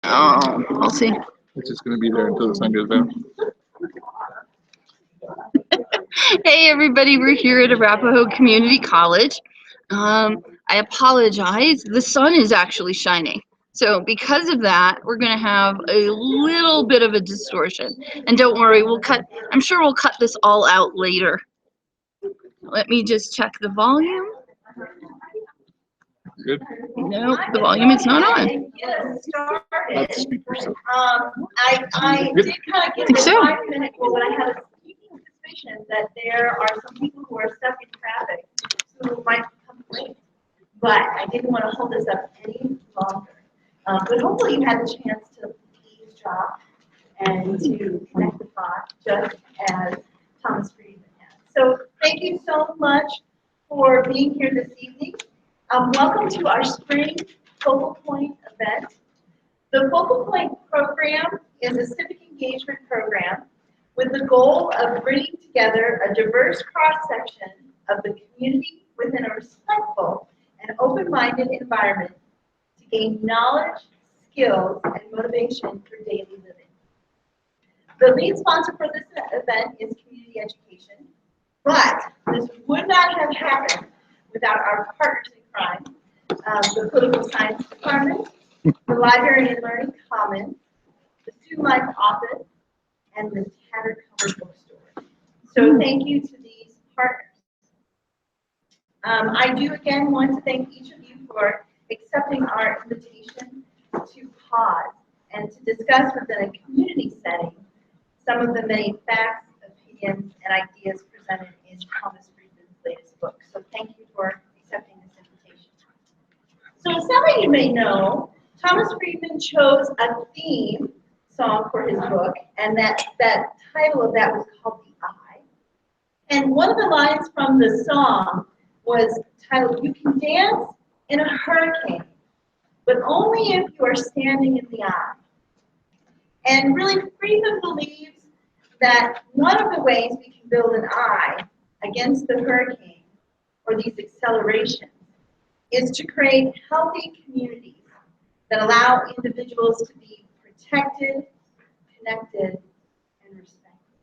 Oh, we'll see. It's just going to be there until the sun goes down. Hey everybody, we're here at Arapahoe Community College. I apologize, the sun is actually shining. So because of that, we're going to have a little bit of a distortion. And don't worry, I'm sure we'll cut this all out later. Let me just check the volume. Good. No, the volume is not on. That's speakers. I did kind of give Think this so. 5-minute quote, but I have a sneaking suspicion that there are some people who are stuck in traffic who might become late. But I didn't want to hold this up any longer. But hopefully you had the chance to eavesdrop and to connect the dots, just as Thomas Friedman has. So thank you so much for being here this evening. Welcome to our spring Focal Point event. The Focal Point program is a civic engagement program with the goal of bringing together a diverse cross-section of the community within a respectful and open-minded environment to gain knowledge, skills, and motivation for daily living. The lead sponsor for this event is community education, but this would not have happened without our partners in crime, the Political Science Department, the Library and Learning Commons, the Student Life Office, and the Tattered Cover Bookstore. So thank you to these partners. I do again want to thank each of you for accepting our invitation to pause and to discuss within a community setting some of the many facts, opinions, and ideas presented in Thomas Friedman's latest book. So thank you for accepting this invitation. So as some of you may know, Thomas Friedman chose a theme song for his book, and that title of that was called The Eye. And one of the lines from the song was titled, "You can dance in a hurricane, but only if you are standing in the eye." And really, Friedman believes that one of the ways we can build an eye against the hurricane or these accelerations is to create healthy communities that allow individuals to be protected, connected, and respected.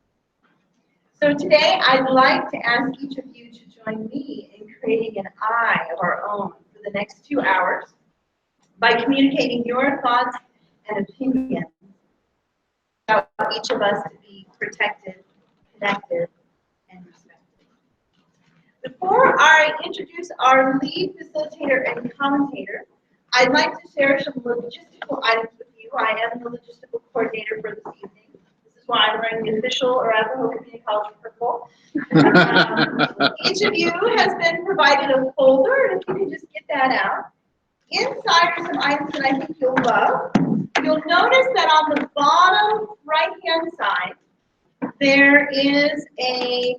So today, I'd like to ask each of you to join me in creating an eye of our own for the next 2 hours by communicating your thoughts and opinions about each of us to be protected, connected, and respected. Before I introduce our lead facilitator and commentator, I'd like to share some logistical items with you. I am the logistical coordinator for this evening. This is why I'm wearing the official Arapahoe Community College purple. Each of you has been provided a folder, and if you can just get that out. Inside are some items that I think you'll love. You'll notice that on the bottom right-hand side, there is a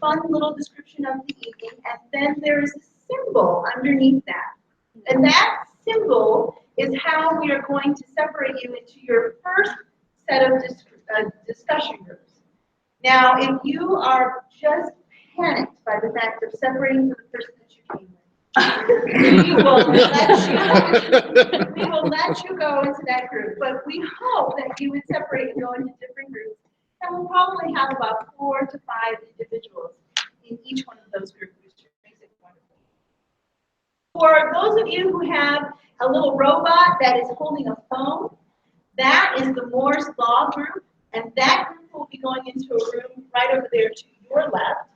fun little description of the evening, and then there is a symbol underneath that. And that symbol is how we are going to separate you into your first set of discussion groups. Now, if you are just panicked by the fact of separating from the person that you came with, we will let you go into that group. But we hope that you would separate and go into different groups. And we'll probably have about 4 to 5 individuals in each one of those groups, which makes it wonderful. For those of you who have a little robot that is holding a phone, that is the Moore's Law group, and that group will be going into a room right over there to your left.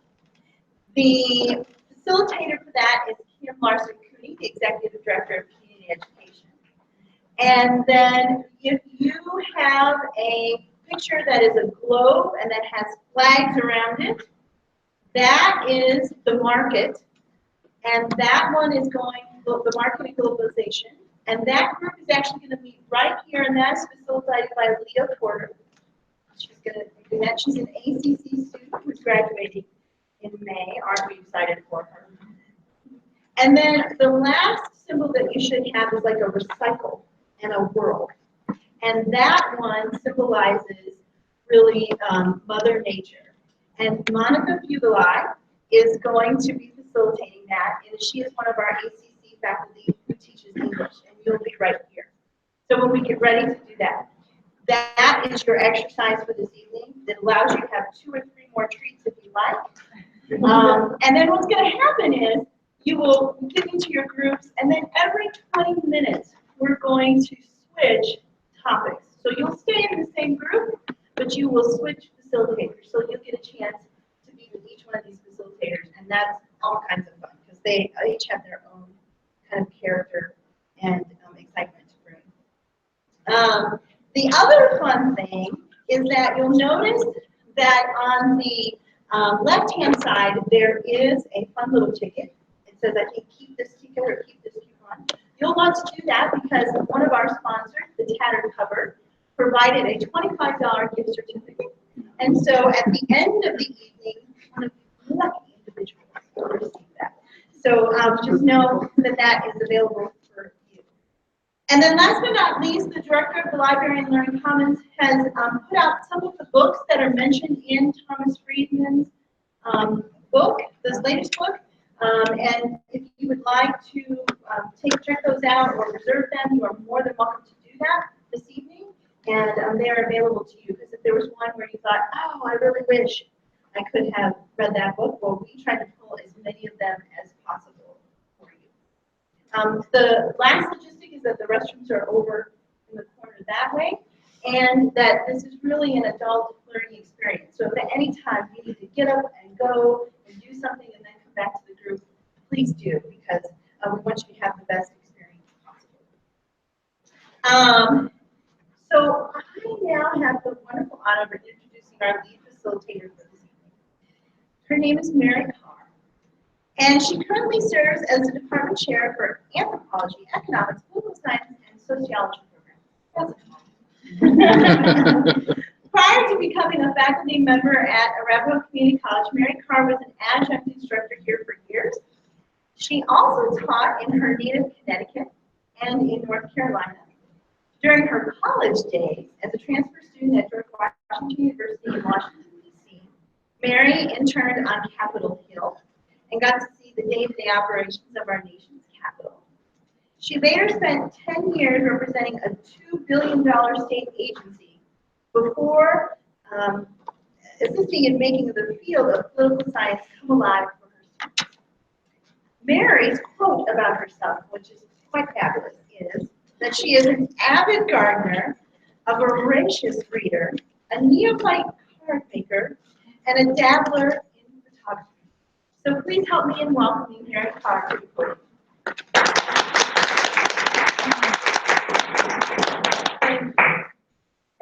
The facilitator for that is Kim Larson-Cooney, the Executive Director of Community Education. And then if you have a picture that is a globe and that has flags around it, that is the market. And that one is going, the market and globalization. And that group is actually going to meet right here, and that's facilitated by Leah Porter. She's going to, she's an ACC student who's graduating in May. Aren't we excited for her? And then the last symbol that you should have is like a recycle and a world. And that one symbolizes really Mother Nature. And Monica Fugeli is going to be facilitating that, and she is one of our ACC faculty who teaches English, and you'll be right here. So we get ready to do that. That is your exercise for this evening. It allows you to have 2 or 3 more treats if you like. And then what's going to happen is you will get into your groups, and then every 20 minutes, we're going to switch topics. So you'll stay in the same group, but you will switch facilitators. So you'll get a chance to be with each one of these facilitators, and that's all kinds of fun, because they each have their own kind of character and excitement to bring. The other fun thing is that you'll notice that on the left-hand side, there is a fun little ticket. It says, I think, keep this ticket or keep this coupon. You'll want to do that because one of our sponsors, the Tattered Cover, provided a $25 gift certificate. And so at the end of the evening, one of the lucky individuals will receive that. So just know that that is available for you. And then last but not least, the director of the Library and Learning Commons has put out some of the books that are mentioned in Thomas Friedman's book, this latest book. And if you would like to check those out or reserve them, you are more than welcome to do that this evening. And they are available to you. Because if there was one where you thought, oh, I really wish I could have read that book, well, we tried to pull as many of them as possible for you. The last logistic is that the restrooms are over in the corner that way, and that this is really an adult learning experience. So if at any time you need to get up and go and do something and then come back to the group, please do, because we want you to have the best experience possible. So I now have the wonderful honor of introducing our lead facilitator for this evening. Her name is Mary Carr, and she currently serves as the department chair for anthropology, economics, political science, and sociology programs. Prior to becoming a faculty member at Arapahoe Community College, Mary Carr was an adjunct instructor here for years. She also taught in her native Connecticut and in North Carolina. During her college days as a transfer student at George Washington University in Washington, D.C., Mary interned on Capitol Hill and got to see the day-to-day operations of our nation's capital. She later spent 10 years representing a $2 billion state agency before assisting in making the field of political science come alive for her students. Mary's quote about herself, which is quite fabulous, is that she is an avid gardener, a voracious reader, a neophyte card maker, and a dabbler in photography. So please help me in welcoming Mary Carr to the podium.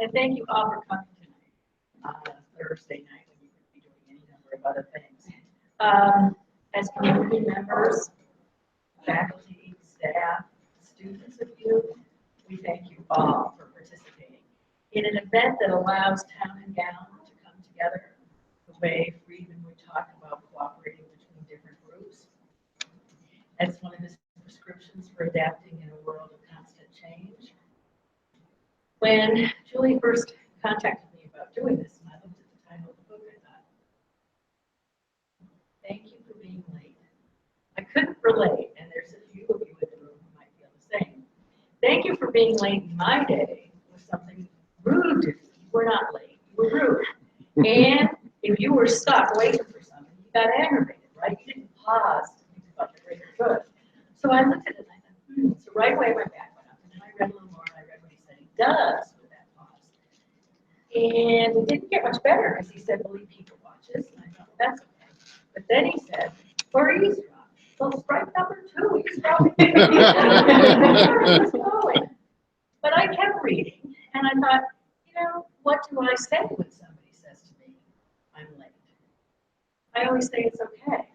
And thank you all for coming tonight, Thursday night, when you could be doing any number of other things. As community members, faculty, staff, students of you, we thank you all for participating in an event that allows town and gown to come together the way Friedman would talk about cooperating between different groups. That's one of his prescriptions for adapting in a world of constant change. When Julie first contacted me about doing this, and I looked at the title of the book, I thought, thank you for being late. I couldn't relate, and there's a few of you in the room who might feel the same. Thank you for being late in my day was something rude to me. You were not late, you were rude. And if you were stuck waiting for something, you got aggravated, right? You didn't pause to think about the greater good. So I looked at it and I thought, so right away my back went up, and then I read a little more, and I read what he said he does with that pause. And it didn't get much better, because he said, believe people watches, and I thought, well, that's okay. But then he said, or eavesdrop. So strike number 2, he's probably But I kept reading, and I thought, you know, what do I say when somebody says to me, I'm late? I always say it's okay.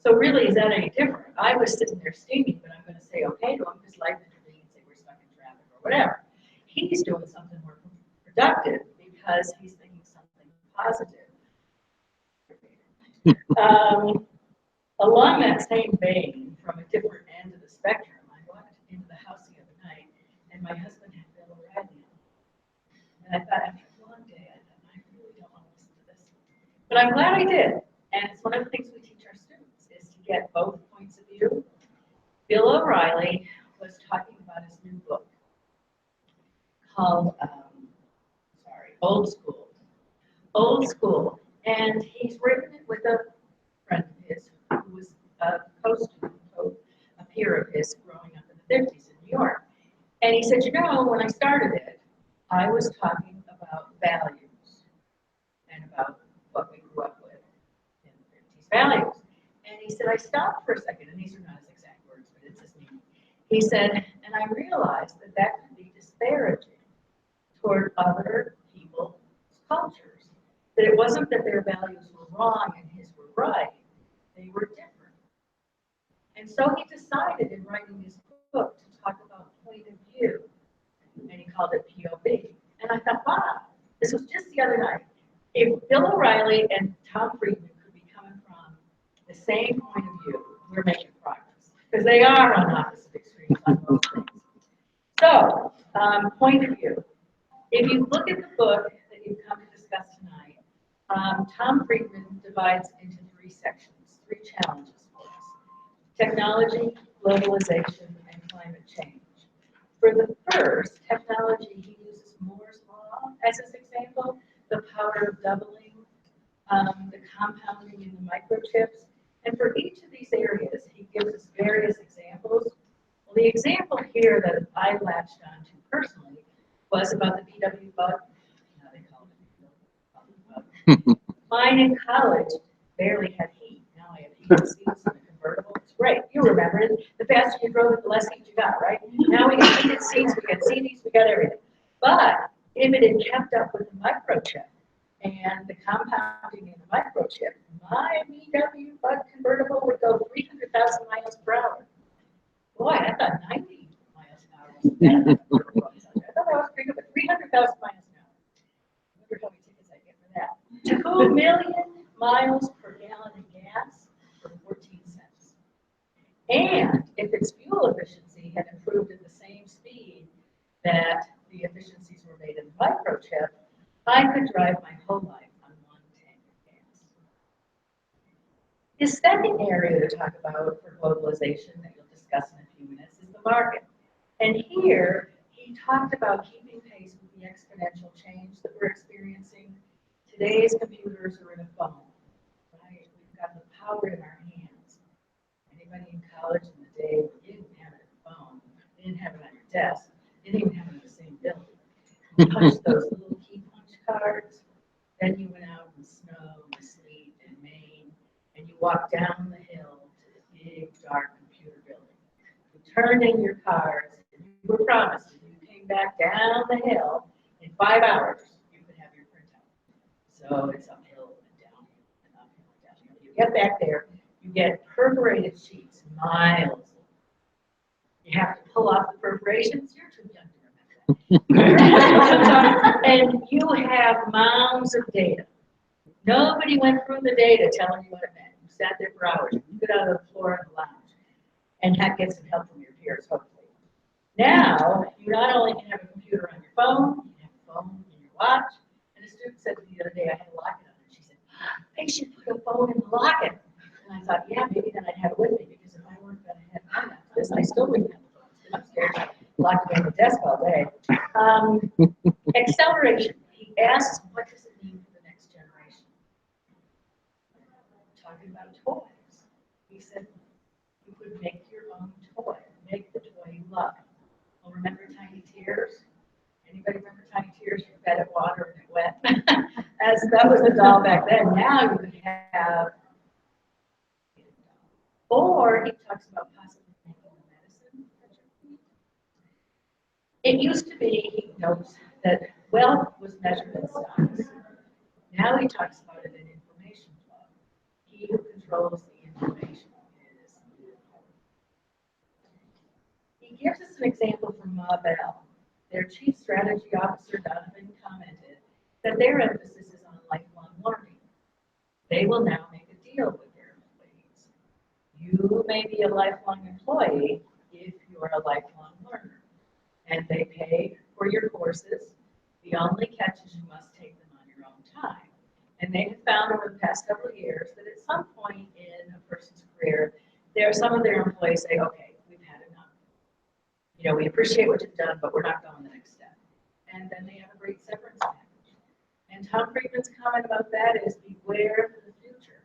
So really, is that any different? I was sitting there steaming, but I'm going to say okay to him because life intervened and say we're stuck in traffic or whatever. He's doing something more productive because he's thinking something positive. Along that same vein, from a different end of the spectrum, I walked into the house the other night, and my husband had Bill O'Reilly on. And I thought, after a long day, I thought, I really don't want to listen to this. But I'm glad I did. And it's one of the things we teach our students, is to get both points of view. Bill O'Reilly was talking about his new book. called, Old School. Old School. And he's written it with a friend of his who was a co-student, a peer of his growing up in the 50s in New York. And he said, you know, when I started it, I was talking about values and about what we grew up with in the 50s values. And he said, I stopped for a second, and these are not his exact words, but it's his meaning. He said, and I realized that that could be disparaging toward other people's cultures. That it wasn't that their values were wrong and his were right, they were different. And so he decided in writing his book to talk about point of view, and he called it POV. And I thought, wow, this was just the other night. If Bill O'Reilly and Tom Friedman could be coming from the same point of view, we're making progress. Because they are on opposite extremes on most things. So, point of view. If you look at the book that you've come to discuss tonight, Tom Friedman divides into 3 sections, 3 challenges for us. Technology, globalization, and climate change. For the first, technology, he uses Moore's law as his example, the power of doubling, the compounding in the microchips. And for each of these areas, he gives us various examples. Well, the example here that I latched onto personally was about the VW bug. Now they call it the bug. Mine in college barely had heat. Now I have heated seats in a convertible. It's great. You remember it. The faster you drove it, the less heat you got, right? Now we got heated seats, we got CDs, we got everything. But if it had kept up with the microchip and the compounding in the microchip, my VW bug convertible would go 300,000 miles per hour. Boy, I thought 90 miles an hour was bad. I thought that was pretty good, but 300,000 miles an hour. I wonder how many tickets I get for that. 2 million miles per gallon of gas for 14 cents. And if its fuel efficiency had improved at the same speed that the efficiencies were made in the microchip, I could drive my whole life on 1 tank of gas. His second area to talk about for globalization that you'll discuss in a few minutes is the market. And here, he talked about keeping pace with the exponential change that we're experiencing. Today's computers are in a phone, right? We've got the power in our hands. Anybody in college in the day, you didn't have it on your phone, you didn't have it on your desk, you didn't even have it in the same building. You punched those little key punch cards, then you went out in the snow, the sleet, in Maine, and you walked down the hill to the big, dark computer building. You turned in your cards, and you were promised if you came back down the hill in 5 hours, you could have your printout. So it's uphill and downhill and uphill and downhill. You get back there, you get perforated sheets, miles. You have to pull off the perforations. You're too young to remember that. And you have mounds of data. Nobody went through the data telling you what it meant. You sat there for hours. You get out of the floor in the lounge and get some help from your peers, hopefully. Now, you not only can have a computer on your phone, you can have a phone in your watch. And a student said to me the other day, I had a locket on, and she said, they should put a phone in the locket. And I thought, yeah, maybe then I'd have it with me, because if I weren't going to have this, I still wouldn't have the phone. I'm scared. Locked away in the desk all day. Acceleration. He asks, what does it mean for the next generation? Talking about toys. He said, you could make your own toy. Make the toy you love. Well, remember Tiny Tears? Anybody remember Tiny Tears? You fed it water and it wet. That was the doll back then. Now you could have. Or he talks about possibly making a medicine. It used to be, he notes, that wealth was measured in stocks. Now he talks about it in information flow. He who controls the information is the power. He gives us an example from Ma Bell. Their chief strategy officer, Donovan, commented that their emphasis is on lifelong learning. They will now make a deal with their employees. You may be a lifelong employee if you are a lifelong learner, and they pay for your courses. The only catch is you must take them on your own time. And they have found over the past several years that at some point in a person's career, some of their employees say, okay, we've had enough. You know, we appreciate what you've done, but we're not going the next step. and then they have a great severance package. And Tom Friedman's comment about that is beware for the future.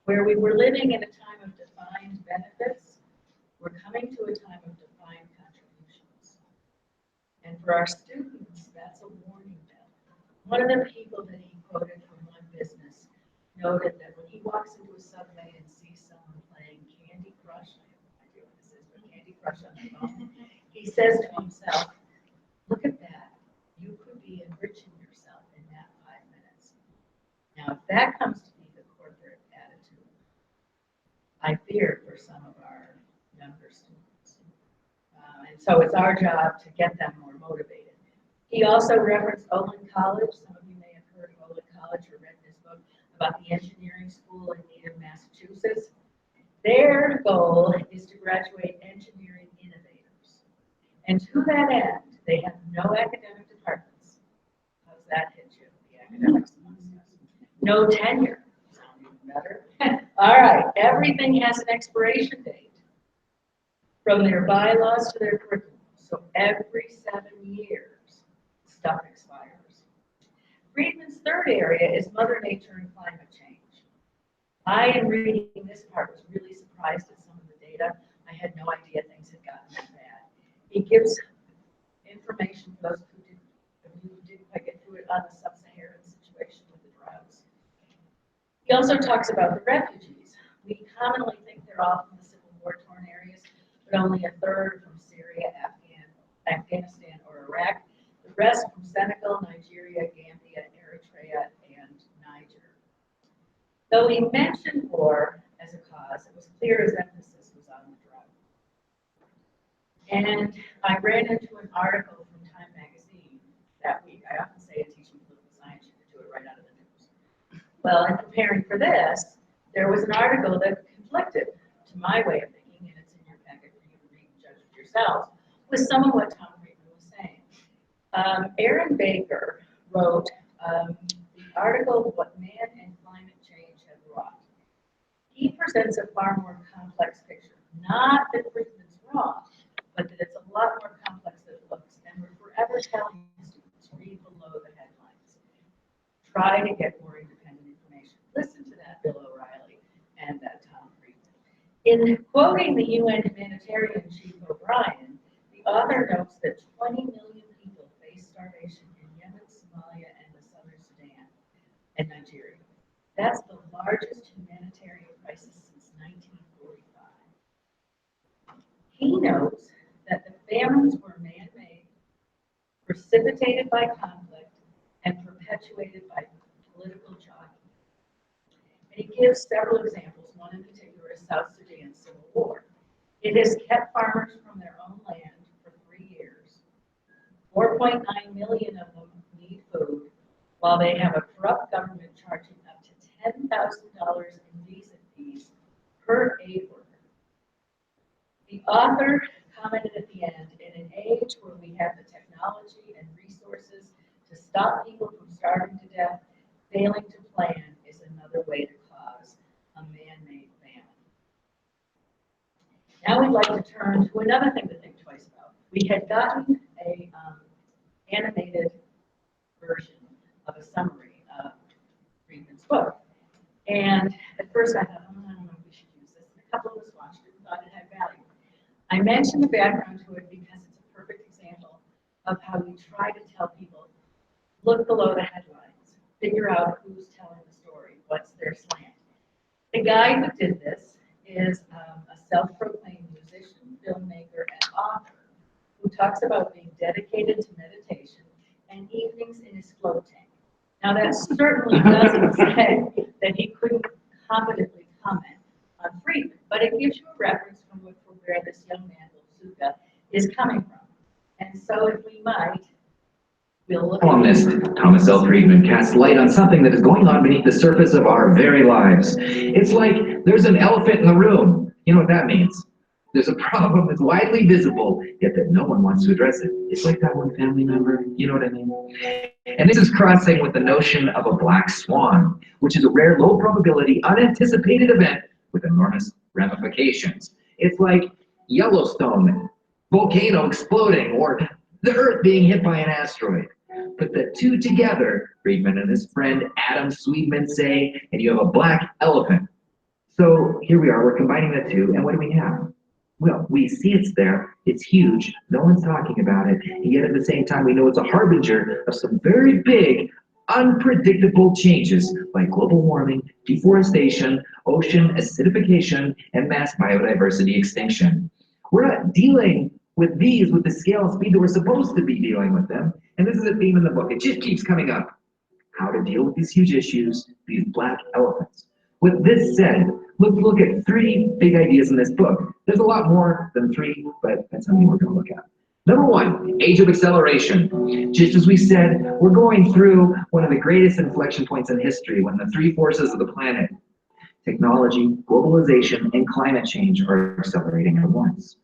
Where we were living in a time of defined benefits, we're coming to a time of defined contributions. And for our students, that's a warning bell. One of the people that he quoted from one business noted that when he walks into a subway and sees someone playing Candy Crush, I have no idea what this is, but Candy Crush on the phone, he says to himself, look at that. You could be enriching yourself in that 5 minutes. Now, if that comes to be the corporate attitude, I fear for some of our younger students. And so it's our job to get them more motivated. He also referenced Olin College. Some of you may have heard of Olin College or read this book about the engineering school in Needham, Massachusetts. Their goal is to graduate engineering innovators. And to that end, they have no academic departments. How's that hit you, the academics amongst us? No tenure. Sound even better. All right, everything has an expiration date, from their bylaws to their curriculum. So every 7 years, stuff expires. Friedman's third area is Mother Nature and climate change. I, in reading this part, was really surprised at some of the data. I had no idea things had gotten that bad. He gives information for those who didn't quite get through it on the sub-Saharan situation with the droughts. He also talks about the refugees. We commonly think they're all from the Civil War-torn areas, but only a third from Syria, Afghanistan, or Iraq. The rest from Senegal, Nigeria, Gambia, Eritrea, and Niger. Though he mentioned war as a cause, it was clear his emphasis was on the drought. And I ran into an article from Time magazine that week. I often say in teaching political science, you can do it right out of the news. Well, in preparing for this, there was an article that conflicted, to my way of thinking, and it's in your packet for you to read and judge for yourselves, with some of what Tom Friedman was saying. Aaron Baker wrote the article, What Man and Climate Change Have Wrought. He presents a far more complex picture. Not that Friedman's wrong, but that it's a lot more complex than it looks. And we're forever telling students, read below the headlines. Try to get more independent information. Listen to that Bill O'Reilly and that Tom Friedman. In quoting the UN humanitarian chief O'Brien, the author notes that 20 million people face starvation in Yemen, Somalia, and the southern Sudan and Nigeria. That's the largest humanitarian crisis since 1945. He notes that the famines were man-made, precipitated by conflict, and perpetuated by political jockeying. And he gives several examples. One in particular is South Sudan's civil war. It has kept farmers from their own land for 3 years. 4.9 million of them need food, while they have a corrupt government charging up to $10,000 in visa fees per aid worker. The author commented at the end, in an age where we have the technology and resources to stop people from starving to death, failing to plan is another way to cause a man-made famine. Now we'd like to turn to another thing to think twice about. We had gotten a animated version of a summary of Friedman's book. And at first I thought, oh, I don't know if we should use this. And a couple of us watched it and thought it had value. I mentioned the background to it because it's a perfect example of how we try to tell people, look below the headlines, figure out who's telling the story, what's their slant. The guy who did this is a self-proclaimed musician, filmmaker, and author who talks about being dedicated to meditation and evenings in his float tank. Now that certainly doesn't say that he couldn't competently comment on Friedman, but it gives you a reference from where this young man, Suka, is coming from. And so if we might, we'll look Columnist Thomas L. Friedman casts light on something that is going on beneath the surface of our very lives. It's like there's an elephant in the room. You know what that means? There's a problem that's widely visible, yet that no one wants to address it. It's like that one family member, you know what I mean? And this is crossing with the notion of a black swan, which is a rare, low probability, unanticipated event with enormous ramifications. It's like Yellowstone, volcano exploding, or the Earth being hit by an asteroid. Put the two together, Friedman and his friend Adam Sweetman say, and you have a black elephant. So here we are, we're combining the two, and what do we have? Well, we see it's there, it's huge, no one's talking about it, and yet at the same time we know it's a harbinger of some very big, unpredictable changes like global warming, deforestation, ocean acidification, and mass biodiversity extinction. We're not dealing with these with the scale and speed that we're supposed to be dealing with them, and this is a theme in the book. It just keeps coming up. How to deal with these huge issues, these black elephants. With this said, let's look at 3 big ideas in this book. There's a lot more than 3, but that's something we're going to look at. Number 1, age of acceleration. Just as we said, we're going through one of the greatest inflection points in history when the 3 forces of the planet, technology, globalization, and climate change are accelerating at once.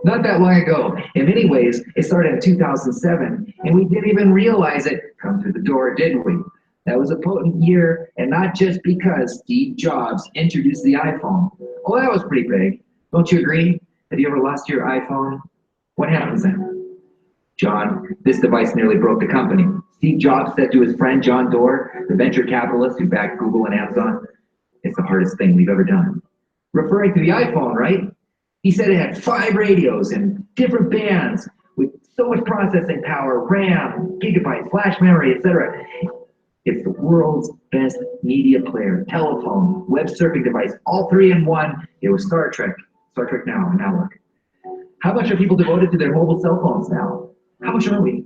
Not that long ago, in many ways, it started in 2007, and we didn't even realize it come through the door, did we? That was a potent year, and not just because Steve Jobs introduced the iPhone. Well, that was pretty big. Don't you agree? Have you ever lost your iPhone? What happens then? John, this device nearly broke the company. Steve Jobs said to his friend John Doerr, the venture capitalist who backed Google and Amazon, it's the hardest thing we've ever done. Referring to the iPhone, right? He said it had 5 radios and different bands with so much processing power, RAM, gigabytes, flash memory, etc. It's the world's best media player, telephone, web surfing device, all 3 in one. It was Star Trek Now, and now look. How much are people devoted to their mobile cell phones now? How much are we?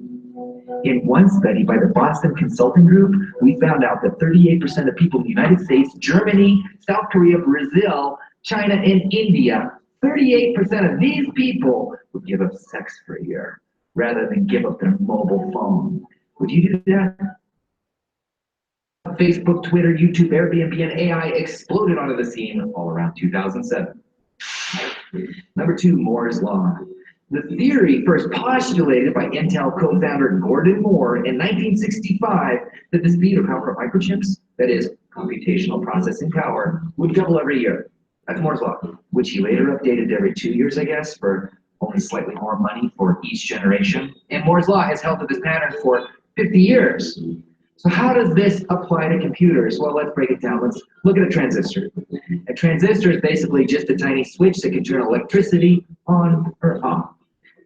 In one study by the Boston Consulting Group, we found out that 38% of people in the United States, Germany, South Korea, Brazil, China, and India, 38% of these people would give up sex for a year rather than give up their mobile phone. Would you do that? Facebook, Twitter, YouTube, Airbnb, and AI exploded onto the scene all around 2007. Number 2, Moore's Law. The theory first postulated by Intel co-founder Gordon Moore in 1965 that the speed of power of microchips, that is, computational processing power, would double every year. That's Moore's Law, which he later updated every 2 years, I guess, for only slightly more money for each generation. And Moore's Law has held to this pattern for 50 years. So how does this apply to computers? Well, let's break it down. Let's look at a transistor. A transistor is basically just a tiny switch that can turn electricity on or off.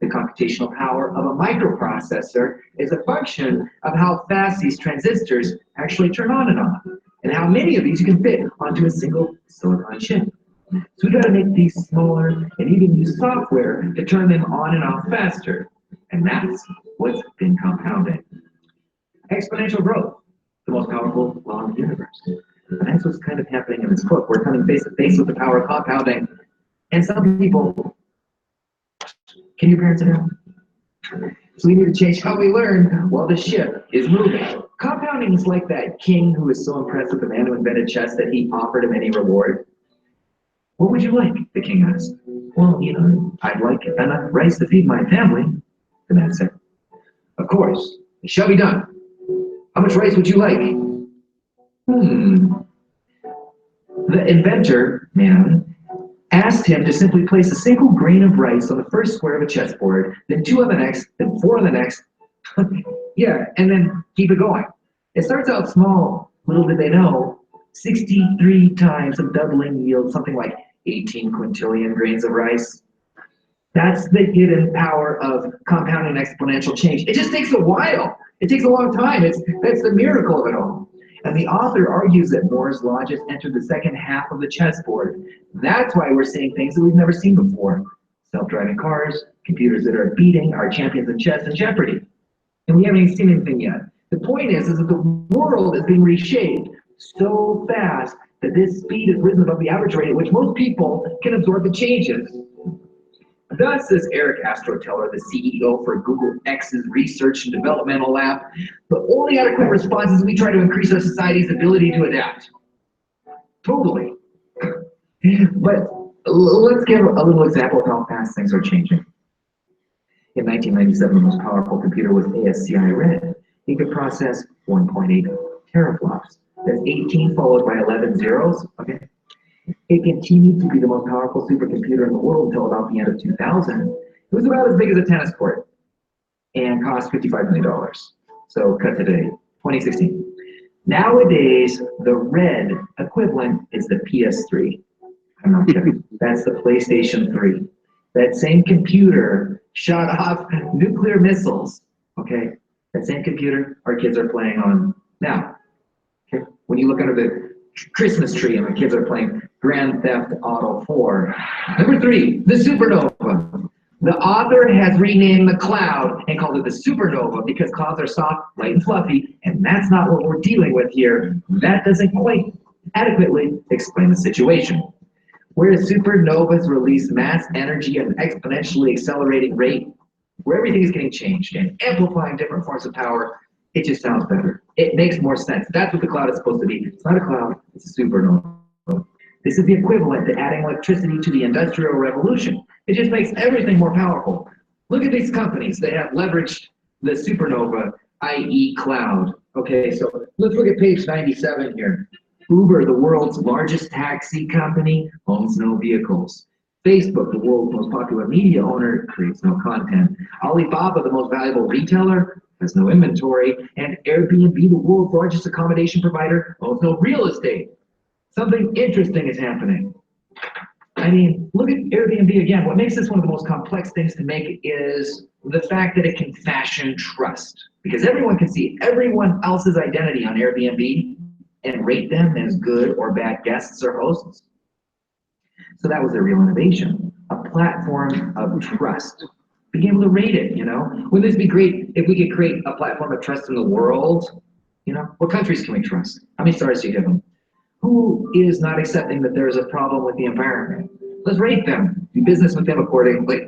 The computational power of a microprocessor is a function of how fast these transistors actually turn on and off, and how many of these you can fit onto a single silicon chip. So we got to make these smaller and even use software to turn them on and off faster. And that's what's been compounding. Exponential growth, the most powerful law of the universe. And that's what's kind of happening in this book. We're coming face to face with the power of compounding. And some people, can your parents know? So we need to change how we learn while the ship is moving. Compounding is like that king who was so impressed with the man who invented chess that he offered him any reward. What would you like? The king asked. Well, you know, I'd like enough rice to feed my family, the man said. Of course, it shall be done. How much rice would you like? The inventor, man, asked him to simply place a single grain of rice on the first square of a chessboard, then 2 on the next, then 4 on the next. Yeah, and then keep it going. It starts out small. Little did they know, 63 times of doubling yields something like 18 quintillion grains of rice. That's the hidden power of compounding exponential change. It just takes a while. It takes a long time. That's the miracle of it all. And the author argues that Moore's Law just entered the second half of the chessboard. That's why we're seeing things that we've never seen before. Self-driving cars, computers that are beating our champions in chess and Jeopardy. And we haven't even seen anything yet. The point is that the world is being reshaped so fast that this speed is risen above the average rate at which most people can absorb the changes. Thus, says Eric Astroteller, the CEO for Google X's Research and Developmental Lab, the only adequate response is we try to increase our society's ability to adapt. Totally. But let's give a little example of how fast things are changing. In 1997, the most powerful computer was ASCII Red. It could process 1.8 teraflops. That's 18 followed by 11 zeros. Okay. It continued to be the most powerful supercomputer in the world until about the end of 2000. It was about as big as a tennis court. And and cost $55 million. So cut today, 2016. Nowadays, the red equivalent is the PS3. I'm not kidding. That's the PlayStation 3. That same computer shot off nuclear missiles. Okay, that same computer our kids are playing on now. Okay, when you look under the Christmas tree and the kids are playing Grand Theft Auto 4. Number 3, the supernova. The author has renamed the cloud and called it the supernova because clouds are soft, light, and fluffy, and that's not what we're dealing with here. That doesn't quite adequately explain the situation. Whereas supernovas release mass energy at an exponentially accelerating rate, where everything is getting changed and amplifying different forms of power, it just sounds better. It makes more sense. That's what the cloud is supposed to be. It's not a cloud, it's a supernova. This is the equivalent to adding electricity to the Industrial Revolution. It just makes everything more powerful. Look at these companies. They have leveraged the supernova, i.e. cloud. Okay, so let's look at page 97 here. Uber, the world's largest taxi company, owns no vehicles. Facebook, the world's most popular media owner, creates no content. Alibaba, the most valuable retailer, has no inventory. And Airbnb, the world's largest accommodation provider, owns no real estate. Something interesting is happening. I mean, look at Airbnb again. What makes this one of the most complex things to make is the fact that it can fashion trust. Because everyone can see everyone else's identity on Airbnb and rate them as good or bad guests or hosts. So that was a real innovation, a platform of trust. Being able to rate it, you know? Wouldn't this be great if we could create a platform of trust in the world? You know, what countries can we trust? How many stars do you give them? Who is not accepting that there is a problem with the environment? Let's rate them, do business with them accordingly.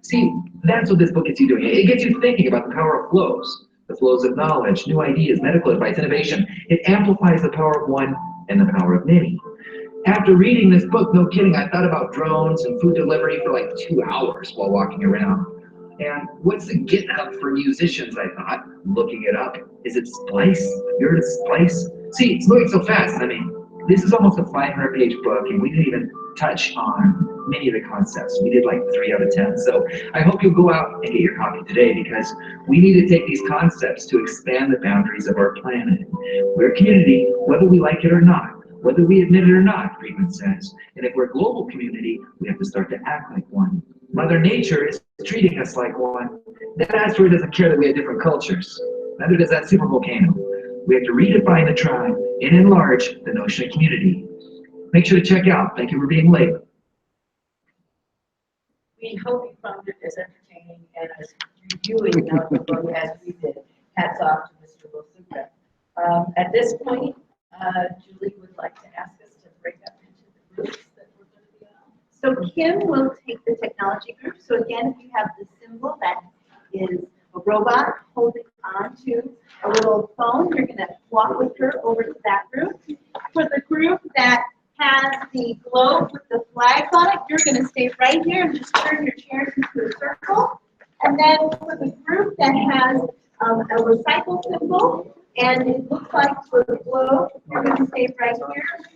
See, that's what this book gets you doing. It gets you thinking about the power of flows, the flows of knowledge, new ideas, medical advice, innovation. It amplifies the power of one and the power of many. After reading this book, no kidding, I thought about drones and food delivery for like 2 hours while walking around. And what's the GitHub for musicians, I thought, looking it up. Is it Splice? You heard of Splice? See, it's moving so fast. I mean, this is almost a 500-page book, and we didn't even touch on many of the concepts. We did like 3 out of 10. So I hope you'll go out and get your copy today, because we need to take these concepts to expand the boundaries of our planet. We're a community, whether we like it or not, whether we admit it or not, Friedman says. And if we're a global community, we have to start to act like one. Mother Nature is treating us like one. That asteroid doesn't care that we have different cultures. Neither does that super volcano. We have to redefine the tribe and enlarge the notion of community. Make sure to check out. Thank you for being late. We hope you found it as entertaining and as reviewing of the book as we did. Hats off to Mr. Wilsuka. At this point, Julie would like to ask us to break up into the groups that we're going to be on. So Kim will take the technology group. So again, if you have the symbol that is a robot holding on to a little phone, you're going to walk with her over to that group. For the group that has the globe with the flags on it, you're going to stay right here and just turn your chairs into a circle. And then for the group that has a recycle symbol, and it looks like for the globe, you're going to stay right here and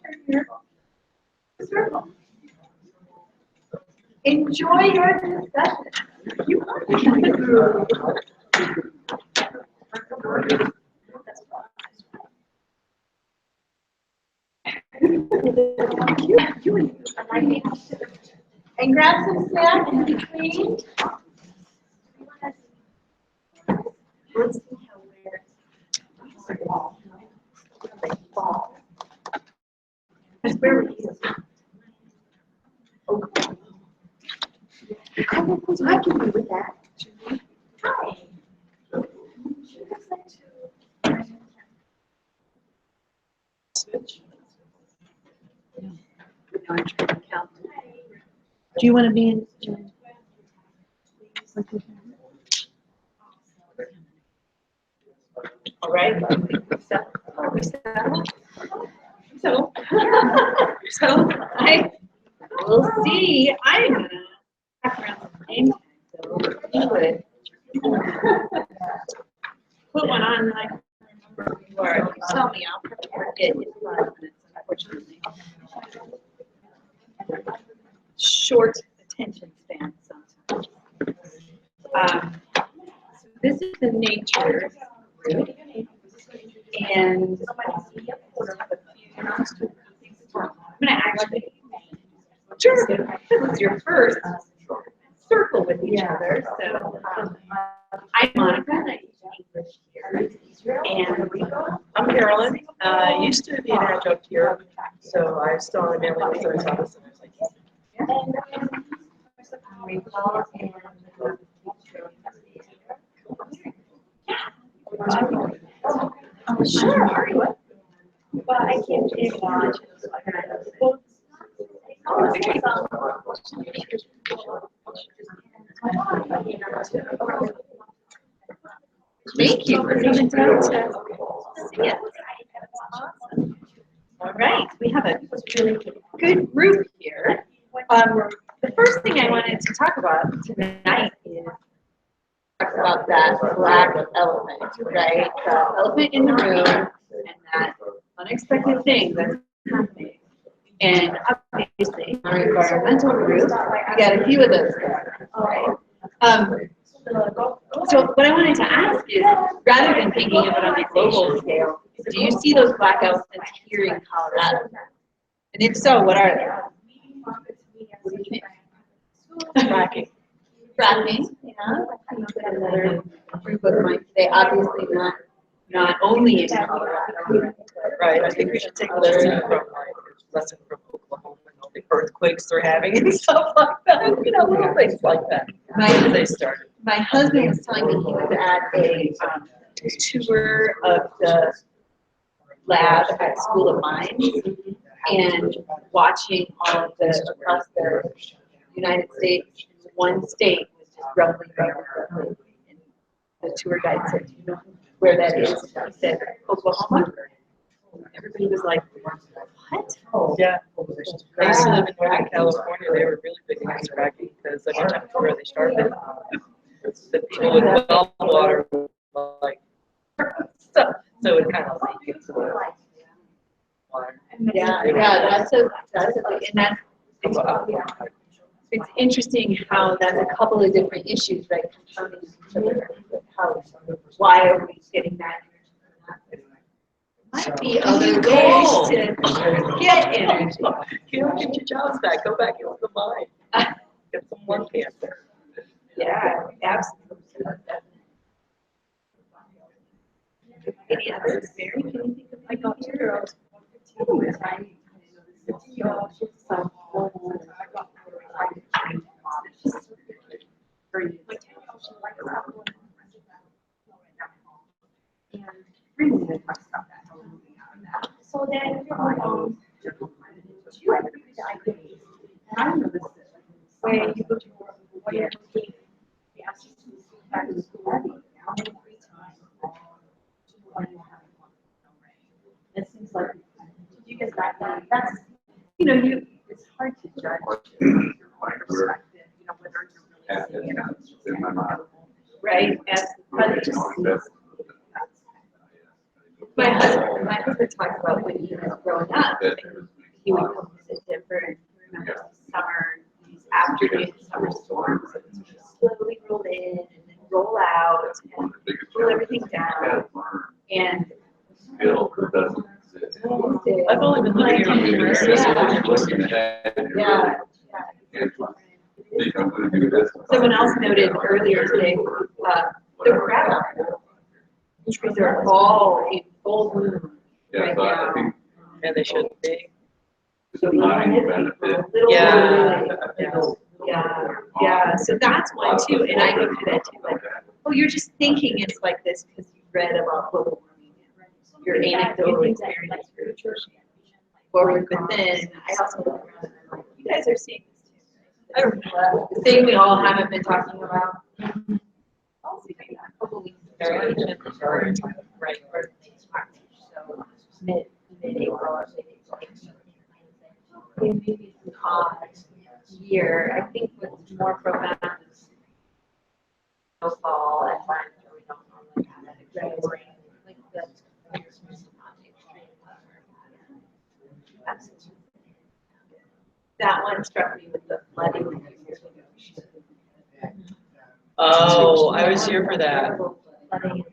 turn your circle. Enjoy your discussion. You are the group. And grab some snacks in between. Let's see how where we I can be with that. Hi. Do you want to be in? All right. So I will see. I'm gonna pack around some name tags, so you would put one on, and I can remember before. If you tell me, I'll forget in 5 minutes, unfortunately. Short attention span sometimes. this is the nature group. And I'm gonna actually, sure, this is your first circle with each other. So I'm Monica, and I teach English here. And I'm Carolyn. I used to be an adjunct here, so I was still on the mailing list at Thomas. And I was like, sure. Well, I can't take much. Thank you for coming down to see us. All right, we have a really good group here. The first thing I wanted to talk about tonight is talk about that black elephant, right? The elephant in the room and that unexpected thing that's happening. And obviously, our environmental group, we got a few of those. All right. So what I wanted to ask is, rather than thinking of it on a global scale, do you see those black elephants here in Colorado? And if so, what are they? What do you think? fracking. Fracking, yeah. Another group of mine. They obviously not only in Colorado. Right. I think we should take a lesson from Oklahoma and all the earthquakes they're having and stuff like that. You know, little things like that. They started. My husband was telling me he was at a tour of the lab at School of Mines and watching all of the across the United States. One state was just rumbling. And the tour guide said, "Do you know where that is?" He said, "Oklahoma." Everybody was like, What? yeah. I used to live in Northern California. They were really big against fracking because every time where they started, the people with well water were like, stuff. So it kind of leaked into the water. Yeah, that's a and that's it's interesting how that's a couple of different issues, right? Compounding each other. How, why are we getting that energy? Might be other ways to get energy. You know, get your jobs back. Go back into the mine. Get some lung cancer. Yeah, absolutely. Any others? Mary, can you think of I got 2 girls. So then, where you go to work, what you're looking, the absence of back to school, how many free time, it seems like, you get that, that's, you know, it's hard to judge your perspective, you know, whether you're really seeing it. right? As my husband talks about when he was growing up, he would come visit Denver and he remembers the summer, these afternoon summer storms, that would slowly roll in and then roll out and pull everything down. And I've only been living here 3 years. yeah. Someone else noted earlier today, the crab trees are all in full bloom right now. And they shouldn't be. Yeah. So that's one too, and I go through that too. Like, oh, you're just thinking it's like this because you read about global warming. Your anecdotal experience, forward, but then I also look around and I'm like, you guys are seeing this too. The thing we all haven't been talking about. A couple weeks ago, right? So mid-April or maybe it's an odd year. I think what's more profound is snowfall and times where we don't normally have that extreme rain, like the that one struck me with the flooding. Oh, I was here for that. Flooding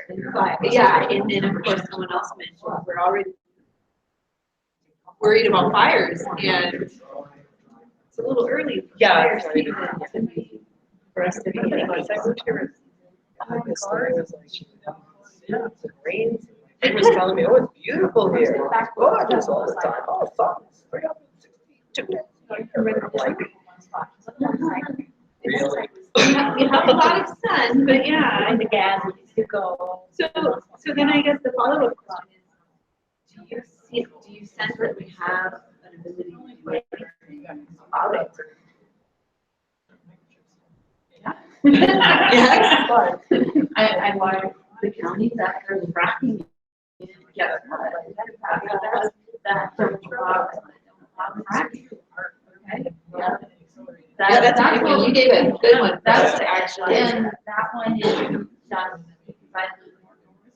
and fire. Yeah, and then of course, someone else mentioned, we're already worried about fires, and it's a little early for Yeah, fire it's not season even- to be, for us to be. I moved here in August, and it was like, yeah, it's rain. They was telling me, oh, it's beautiful here. It's gorgeous all the time. Oh, sun is 362. I'm like, really? We have a lot of sun, but yeah. And the gas needs to go. So then I guess the follow-up question is, do you sense that we have an ability to do anything about it? Yes, but I like the counties that are fracking. Yes. That don't allow fracking. Okay. Yeah. Yeah, that's a good one. You gave it a good one. That's That's actually, actually. and that one is done because I live more north.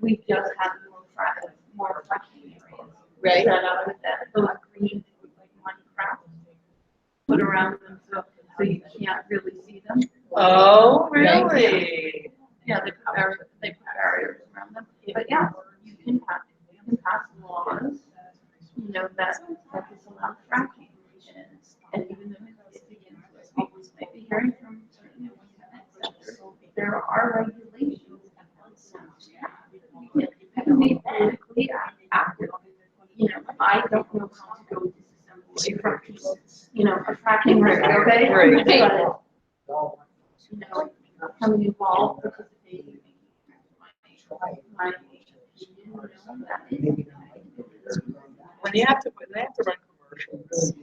We just have more fracking areas. Right. Set up with that, those green, like one crap put around them, so you can't really see them. oh, really? Yeah, they put barriers around them, but yeah, you can pass laws, you know, that disallow fracking. And even though it's begins with almost maybe hearing from certain sectors, there are regulations. You can be politically active. You know, I don't know how to go disassemble a fracking, you know, a fracking rig, okay? Right. But, you know, becoming involved, participating, my When they have to run commercials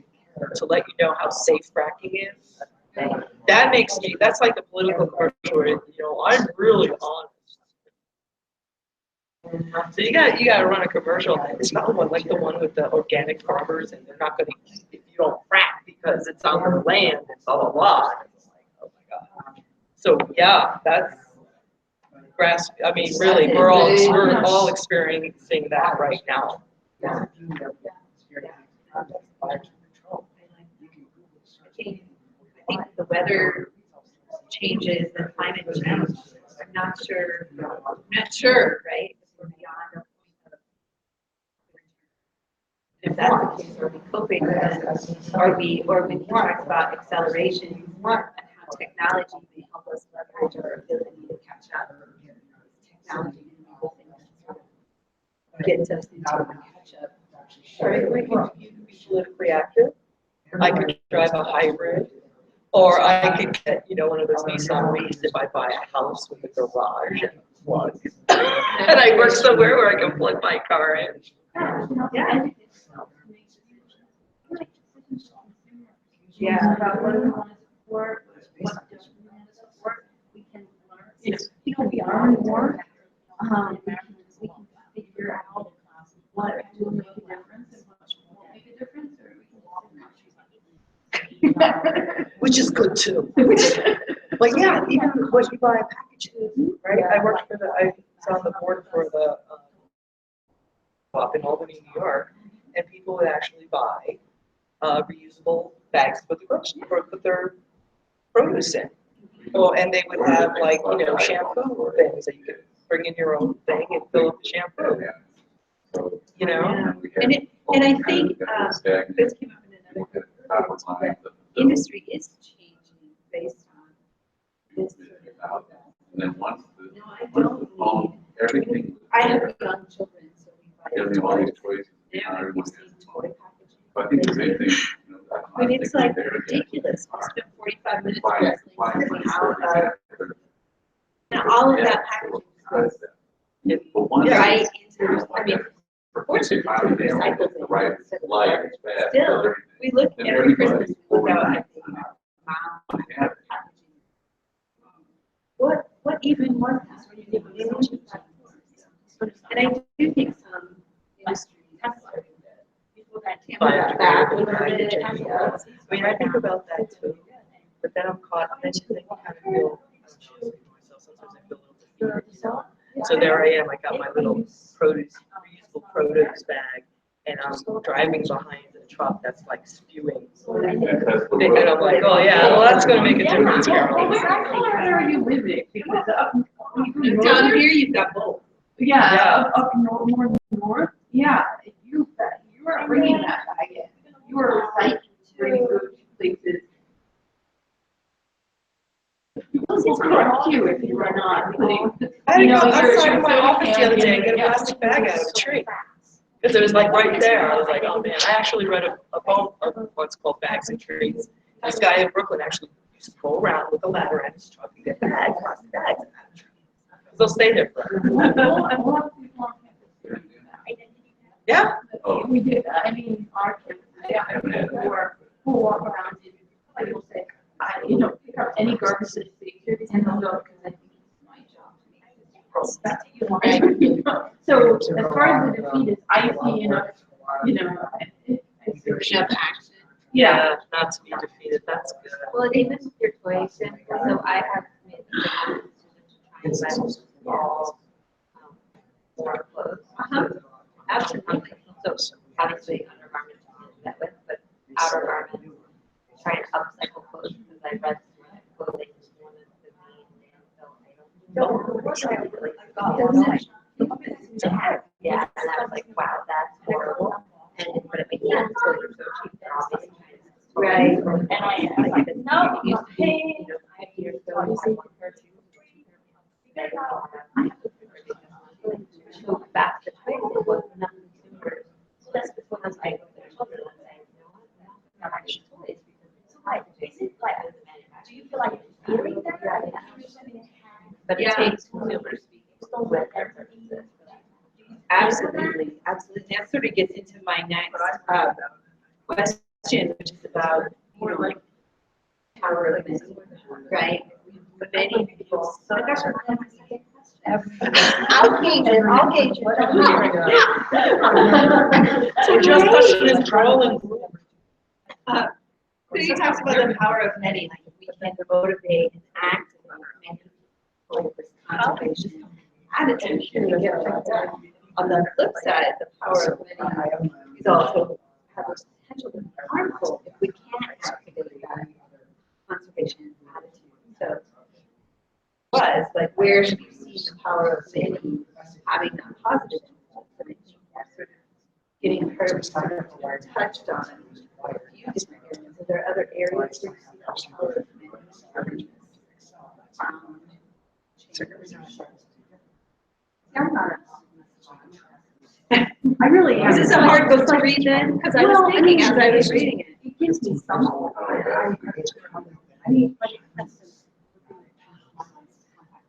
to let you know how safe fracking is, that makes me, that's like a political commercial where, you know, I'm really honest. So you gotta run a commercial. It's not one like the one with the organic farmers, and they're not gonna eat if you don't frack because it's on their land and blah blah blah. It's like, oh my god. So yeah, that's grass. I mean, really, we're all experiencing that right now. I think the weather changes and climate change. I'm not sure, right? We're beyond. If that's the case, are we coping with it? Or we talk about acceleration and how technology may help us leverage our ability to catch up. Technology and other things get us into catch up. Right, you can be politically active. I could drive a hybrid, or I could get, you know, one of those Nissan Leafs if I buy a house with a garage and a plug. And I work somewhere where I can plug my car in. Yeah. Yeah, about what we want to support, what don't we want to support, we can learn. Yes. You know, we learn more. We can figure out what will make a difference and what won't make a difference, or we can. Which is good too. But yeah, even what you buy packages, right? I worked for I was on the board for the up in Albany, New York, and people would actually buy reusable bags to put their produce in. Oh, and they would have like, you know, shampoo things that you could bring in your own thing and fill up the shampoo. You know? And I think, this came up in another conference, but industry is changing based on this. And then once the, No, I don't home, need, everything, I have young children, so we buy. gives me all these choices. Now Now I've everyone seen has toy packaging. But I think the same thing, you know, I mean, it's like there again. ridiculous, we spent 45 minutes Why- wrestling why- something out of, and all of that packaging goes But once right it's- into, I mean, Fortunately, finally, they don't get the right light, it's bad. still, we look And every Christmas, everybody, we look out, I overnight, think, wow, yeah. packaging. What even was this? What do you think? And I do think some industries have started to, people got tampered back a little bit. I mean, I think about that too, but then I'm caught, and then you kind of feel, sometimes I feel a little defeated. So there I am, I got my little reusable produce bag, and I'm driving behind the truck that's like spewing. And I'm like, oh yeah, well that's gonna make a difference here. Well, where are you living? Because Down here, you've got both. Yeah, up north, yeah, you are bringing that back in. You are like very good places. It's correct too if you are not putting. I had to go outside of my office the other day and get a plastic bag out of a tree. Because it was like right there. I was like, oh man, I actually read a poem of what's called Bags and Trees. This guy in Brooklyn actually used to go around with a ladder and his truck and get bags, plastic bags out of trees. They'll stay there forever. Yeah. We did, I mean, our kids, who walk around and like will say, pick up any garbage that they do, and they'll go, because I think it's my job to make this. So as far as the defeat is, I see enough action. Yeah, not to be defeated, that's good. Well, even with your toys, so I have made the decision to try and buy all more clothes. Absolutely. So obviously undergarments is met with, but outer garments, try and upcycle clothes because I read clothing is one of the main items. Yeah, and I was like, wow, that's horrible. But it makes sense because they're so cheap. They're obviously right. And I was like, no, you used to be, 5 years ago, I had one pair too. So back to the it was enough consumers. So that's what I was like, children, I'm saying, you know what, not actually toys because it's like, is it like, do you feel like it's feeling that? But it takes consumers speaking with their purposes. Absolutely, absolutely. That sort of gets into my next question, which is about, like power of business, right? Many people. I'll gauge it. So just question is rolling. So he talks about the power of many, like we can motivate and act and make this conservation attitude. On the flip side, the power of many is also have the potential to be harmful if we can't activate that conservation attitude. So, was like, where should you see the power of many having that positive influence? Sort of getting her touched on a few different areas. Are there other areas where you see that power of many? I really am. Is this a hard book to read then? Because I was thinking as I was reading it. It gives me some hope. I mean, like,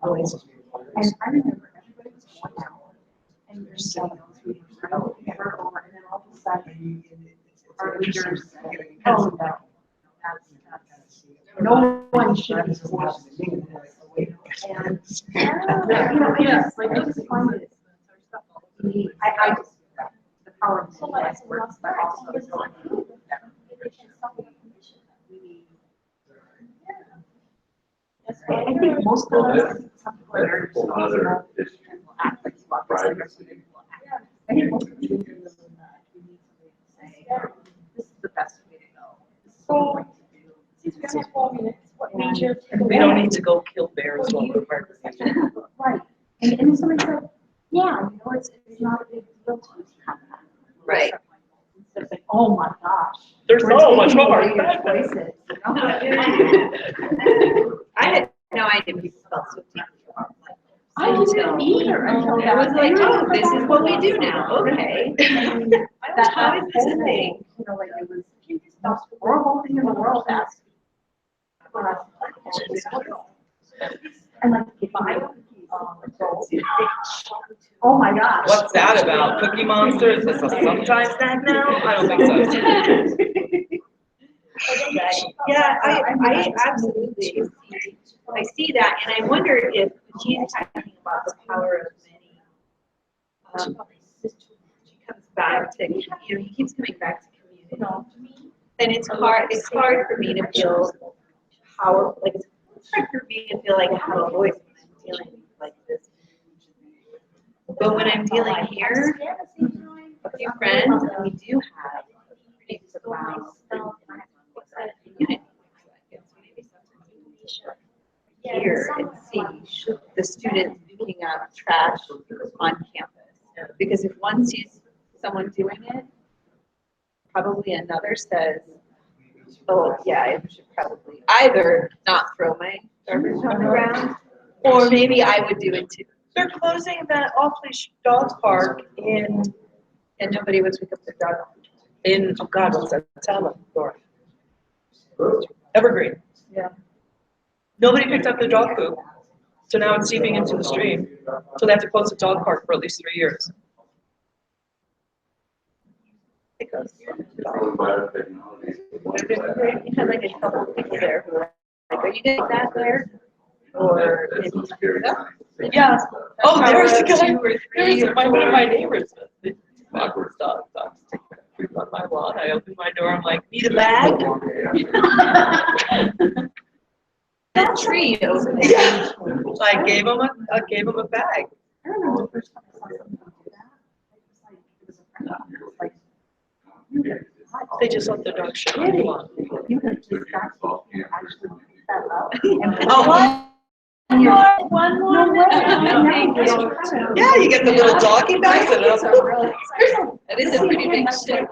always. And I remember everybody was going out and there's so many people and then all of a sudden our leaders say, oh no, no one should be forced to do this. And yes, like I just find it. I just the power of the life works, but also it's going I think most of us, some people are very responsible and will act like privacy. I think most of the people in this we need to say, this is the best way to go. This is what we like to do. We don't need to go kill bears while we're pregnant. Right. And somebody said, yeah, it's not a big deal to have that. Right. Instead of like, oh my gosh. There's so much more. Choices. I had no idea people felt so deeply about life. I didn't either until I was like, oh, this is what we do now. Okay. That's how is this a thing? Like it was the most horrible thing in the world. That's and like if I oh my gosh. What's that about? Cookie Monster? Is this a sometimes snack now? I don't think so. Yeah, I absolutely I see that, and I wonder if she's talking about the power of many. She comes back to, he keeps coming back to community, and it's hard for me to feel powerful. Like it's hard for me to feel like I have a voice when I'm dealing like this. But when I'm dealing here, a few friends, and we do have pretty Here and see should the students picking up trash on campus. Because if one sees someone doing it, probably another says, oh, yeah, I should probably either not throw my garbage on the ground, or maybe I would do it too. They're closing that off-leash dog park in, And nobody would pick up the dog. oh God, what's that town up north? Evergreen. Yeah. Nobody picked up the dog poop, so now it's seeping into the stream. So they have to close the dog park for at least 3 years. Because. You had like a couple of people there who were like, are you getting that there? Or maybe. Yeah. Oh, there's a guy. Two or three There's or one of four. my neighbors. Awkward dog. Dogs take that poop on my lawn. I open my door. I'm like, need a bag? That tree over there. Yeah. I gave him a bag. I remember the first time I saw something like that. It was like, They just let the dog shit on the lawn. you could just actually pick that up. Oh, One more. yeah, you get the little doggy bags and That is a pretty big stick.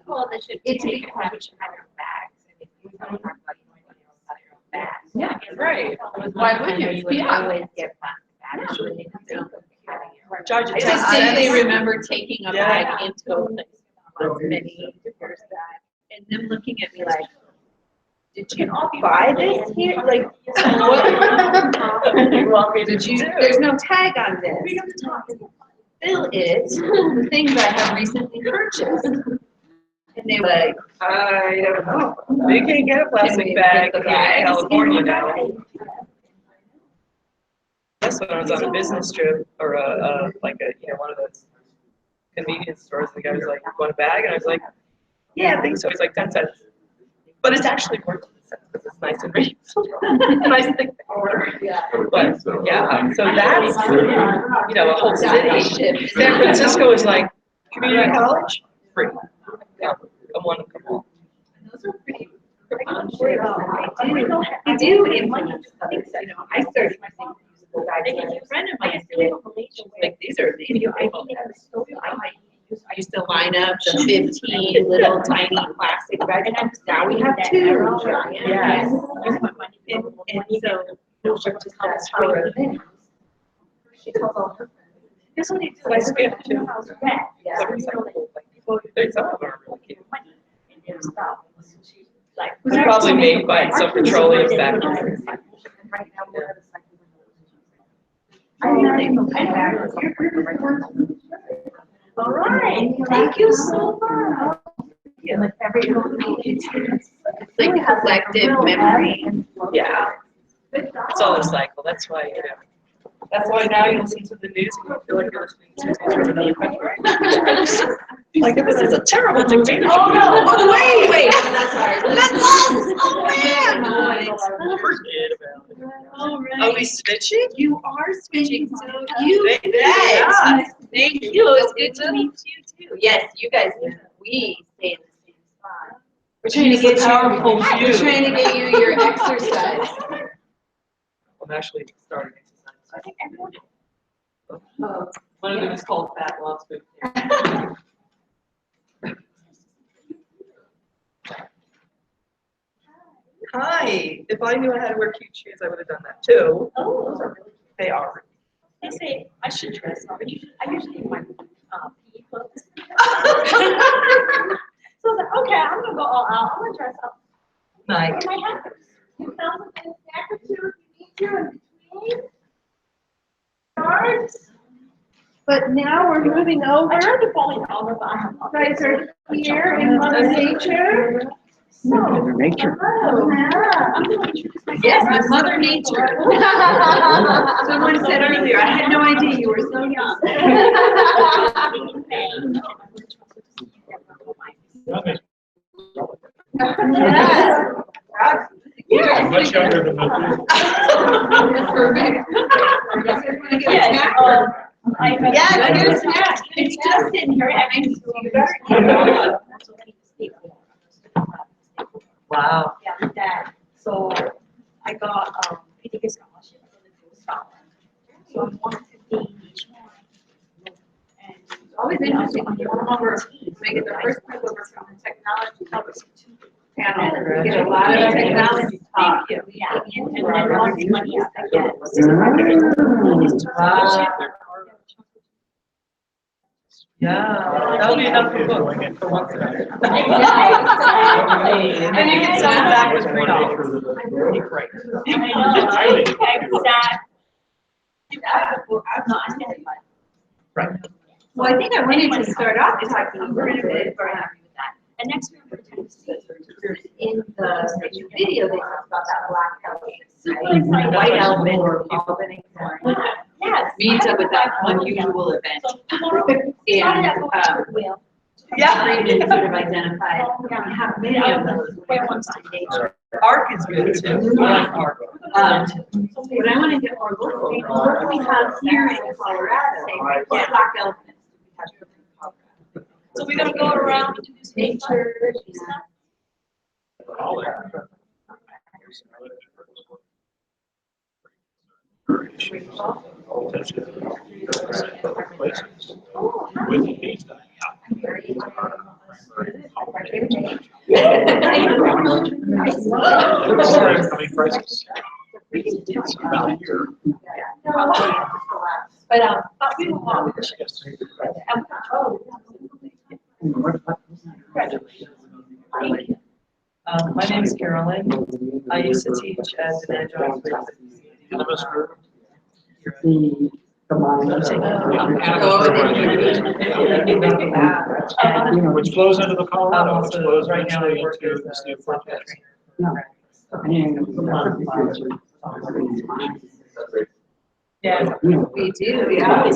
Well, they should It's take big. a bunch of other bags. And if you don't have like your own bags. Yeah, right. Why wouldn't you? You would Yeah. always get plastic bags. Usually they don't carry it. Charge I it. distinctly remember taking a Yeah. bag into a place once many years back, and them looking at me like, did you buy this here? Like, You want me to did you, do? there's no tag on this. Bill is the things I have recently purchased. And they were like, I don't know. They can't get a plastic bag in California now. That's when I was on a business trip or one of those convenience stores. And the guy was like, "You want a bag?" And I was like, "Yeah, I think so." He's like, 10 cents. But it's actually more than 10 cents because it's nice and reasonable. Nice thing to order. But yeah, so that's, a whole city. San Francisco is like, community college, free. Yeah, I want to come home. Those are pretty they do implement things. I started using reusable bags. A friend of mine like these are I used to line up the 15 little tiny plastic bags, and now we have 2. Yes. And so Thomas Friedman, she told all her friends, "This one you do Nice gift too. Yeah. Some of them are really cute. They're probably made by some petroleum factory. All right, thank you so much. It's like collective memory. Yeah. It's all a cycle. That's why, that's why now you listen to the news and you feel like you're listening to another country. Like this is a terrible dictatorship. Oh no! Wait! That's ours. That's us! Oh man! Forget about it. All right. Are we switching? You are switching, so you Thank you. bet. Thank you. It's good to meet you too. Yes, you guys. We stay in the same spot. We're trying to get powerful you. view. We're trying to get you your exercise. I'm actually starting exercise. One of them is called Fat Loss Boot Camp. Hi. If I knew I had to wear cute shoes, I would have done that too. Oh, those are really They are. They say I should dress up, but I usually do my PE clothes. So I was like, okay, I'm gonna go all out. I'm gonna dress up Nice. in my hackers. You come with a snack or two if you need to in between. Cards. But now we're moving over. I tried to follow all of You guys are here in Mother Nature. Mother Nature. Oh, yeah. Yes, I'm Mother Nature. Someone said earlier, I had no idea you were so young. Yes. Much younger than me. That's perfect. Yes, Yeah, get a snack. It's just in here. I mean, you better eat it. Wow. Yeah, that. So I got PTK scholarship for the two Scotland. So I'm 150 each one. And It's always interesting when you come over, make it the first time over from the technology panel. We get a lot of technology talk. Thank you. Yeah, and then lots of money again. Wow. Yeah, that'll be enough for book for one semester. And then you can sell them back for $3. Great. Right. Well, I think I wanted to start off talking a little bit. And next we're going to see In the video, they talk about that black elephant, right? White elephant or Albany. Yes. Meets up with that unusual event. So tomorrow, And, Yeah. Friedman sort of identified, we have many of those. where one side nature. Arc is good too. I like Arc. But I want to get more local. What do we have here in Colorado? What black elephants do we have here in Colorado? So we're gonna go around and introduce nature and stuff. But we don't want My name is Carolyn. I used to teach as an adjunct. Which flows into the Colorado, which Also, flows right now I eventually work into as the a state of software Florida. trainer. Yeah. We do, yeah.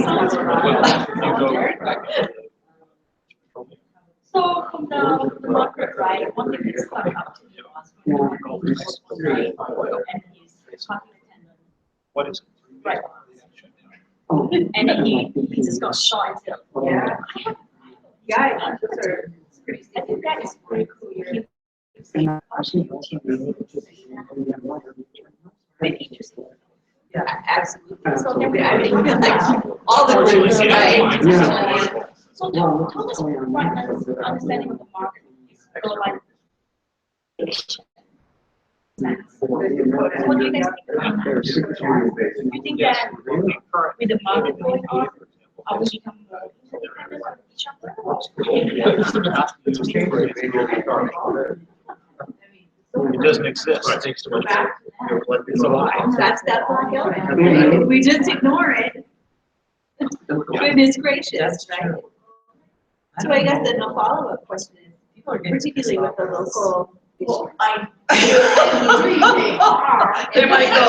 So from the market, right, one thing is coming up to me was and he's talking attendant. What is it? Right. And then he just got shot into Yeah. Yeah, those are pretty I think that is pretty cool. Very interesting. Yeah, absolutely. So then we I mean, like, all the groups, right? So Thomas Friedman's understanding of the market is go like. What do you guys think? Do you think that with the market going on, are we become more independent of each other? It doesn't exist. It takes too much. It's a lie. That's that black elephant. If we just ignore it, goodness gracious, right? So I guess then the follow-up question is, People are getting particularly with the local. Well, I. They might go,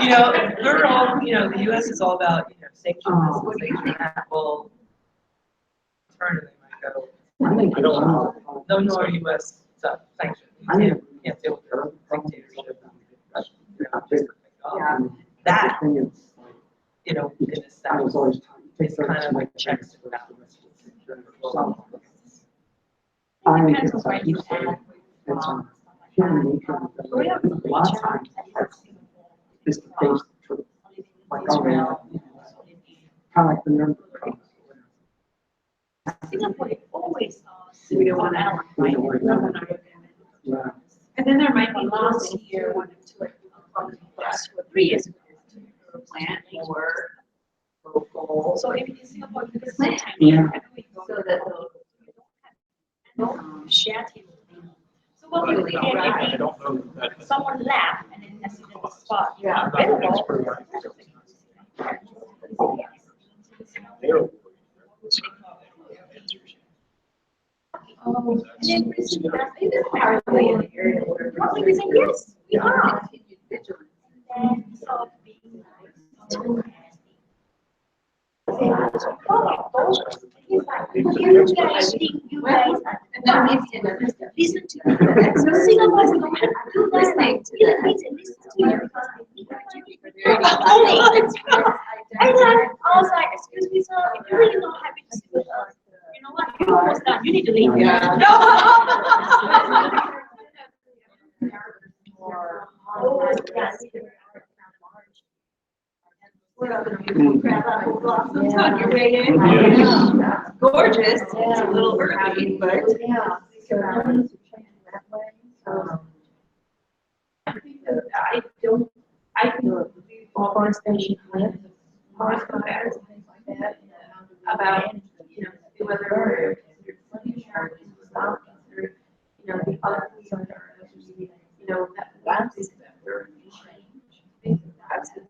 you know, we're all, you know, the US is all about, you know, sanctions, well, alternative, they might go, I don't know. no more US sanctions. You can't deal with their dictatorship. That, you know, in a sense, is kind of like checks and balances. Depends on where you add. We have a lot of times Singapore always We don't want to. and then there might be last year, 1 or 2 or 3 years ago. Plant or local. So if in Singapore, you can Plant. Yeah. so that No share table. So what we But did, I don't know that. someone left and then that's the spot. Yeah. I'm not an expert on it. And then recently, I think this is probably in the area where probably we say yes, we are. And so being nice. He's like, you guys think you guys are. and that makes it other stuff. Listen to me. So Singapore is going to do that thing. You need to listen to you because they need to. And then I was like, excuse me, sir, if you're really not happy to sit with us, you know what? You're almost done. You need to leave. Yeah. Blossoms on your way in. Yeah. Gorgeous, it's a little early, but. Yeah. I can do forestation plans, forest fires, and things like that, about, whether it's stop, consider, the other things that are, that's that we're change. That's been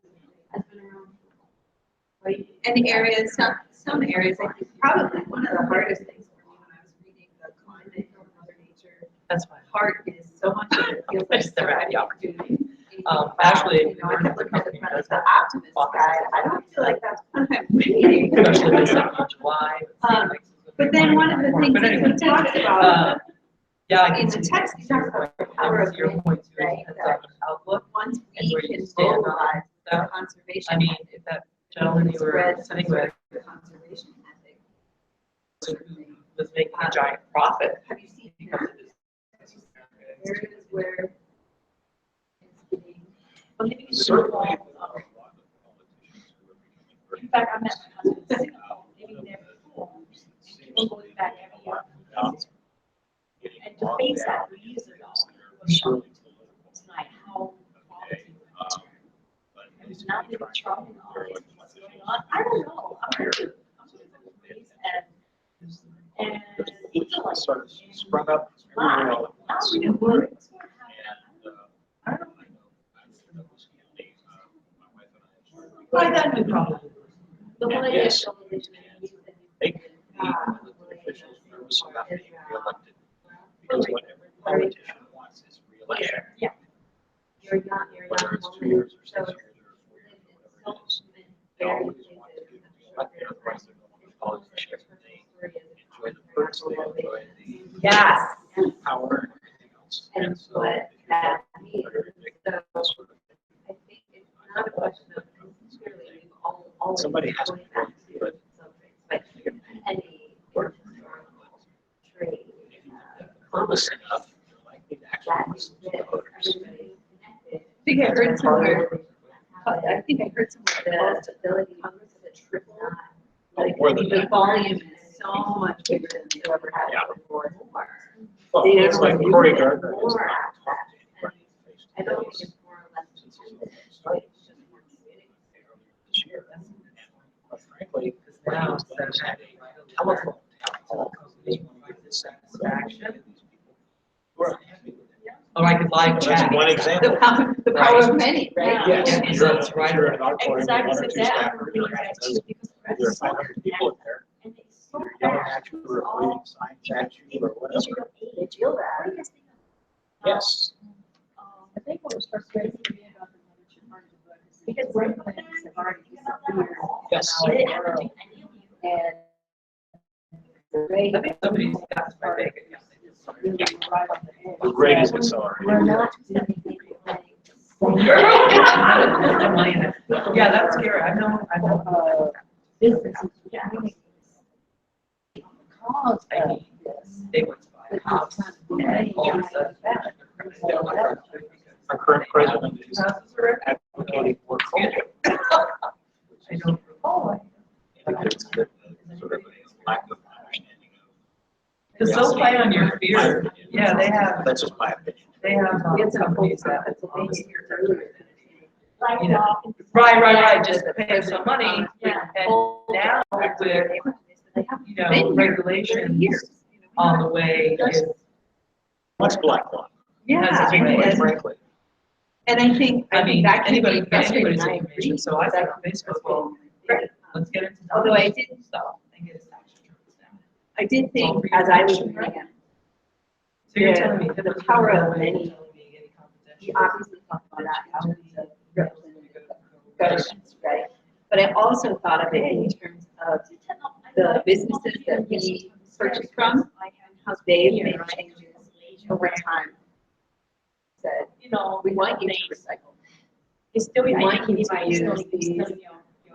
around. And areas, some areas, I think probably one of the hardest things for me when I was reading the climate of Mother Nature That's fine. part is so much of it feels like. Just never had the opportunity. Wow, Actually, I kept looking at the front of the Optimist guide, I don't feel like that's what I'm reading. Especially this in July. But then one of the things But that anyway, he talks about, yeah, I in can the see text, he talks about the power of your point too, right, is that outlook. once And we where you can stand on mobilize the that. conservation. I mean, if that gentleman you were spread sitting with the conservation ethic. was making a giant profit. Have you seen that? Areas where it's getting. Well, maybe it's Certainly. in fact, I met my husband in Singapore, maybe they're cool, and people going back every year. And to face that 3 years ago, was shocking. It's like how quality and it's not even charming all this what's going on. I don't know. I'm gonna raise and it's like Sort of sprung up. wow, now we do work. What's going to happen? I don't know. Well, I got no problem. The one I Yes. did. Make the elected officials nervous about being reelected. Because what every politician wants is reelection. Yeah. You're not, Whether it's 2 years or 6 years or 4 years or whatever it is. They always want to be elected, otherwise they're no longer politicians. They enjoy the perks, they enjoy the Yes. power and everything else. And so what if you're that means, very ridiculous, sort of I think it's not a question of, clearly, we've all. Somebody has to going back do it. something, but any trade. purpose enough, you're likely to That actually is listen to that voters. everybody is connected. I think I heard somewhere, the ability to triple, like, More than the that. volume is so much bigger than you ever had Yeah. before. Well, They it's like actually Cory use it Gardner has more. not talked to anybody face to I don't think face it's more or less. since his whole started. It's just more committed earlier this year. And quite frankly, Now, now there's had a telephone town hall. They wanted the satisfaction of these people who are unhappy with it. Or I could live chat. That's one example. The power of many, right? Yes, Yeah. you're right. You're in an auditorium with Exactly, one or so two that, staffers, you're there are 500 people in there. And it's so You're yelling fast. at you or waving signs at you or whatever. They feel that. Yes. I think what was frustrating for me about the membership part of the book is because great plans have already disappeared. Yes. They didn't have to take any of you. And I think somebody's got my bacon. really right on the head. The grade is accelerated. We're not doing anything. Yeah, that's scary. I know. Businesses, yeah. Because of this. They went to buy a house. And all of a sudden, Our current president is advocating for culture. I don't. Oh, I think it's sort of a lack of understanding of. Because they'll play on your fear. Yeah, they have, That's just my opinion. they have We had some companies folks that. in Pennsylvania here earlier. You know, right, just pay some money. Yeah. And now with, you know, regulations on the way is. What's Blacklock? Yeah, Quite and, frankly. and I think That can anybody be anybody's frustrating, I information, agree. so I said on Facebook, well, great, let's get into. Although I did, Stuff and get his tax returns down. I did think, as I was reading it, So you're Yeah, telling me. the power of many. He he obviously talked about how he's a representative of governments, right? But I also thought of it in terms of the businesses that we purchase from, and how they've made changes over time. Said, You know, we want you to recycle. it's still, We I want think you to anybody use still, these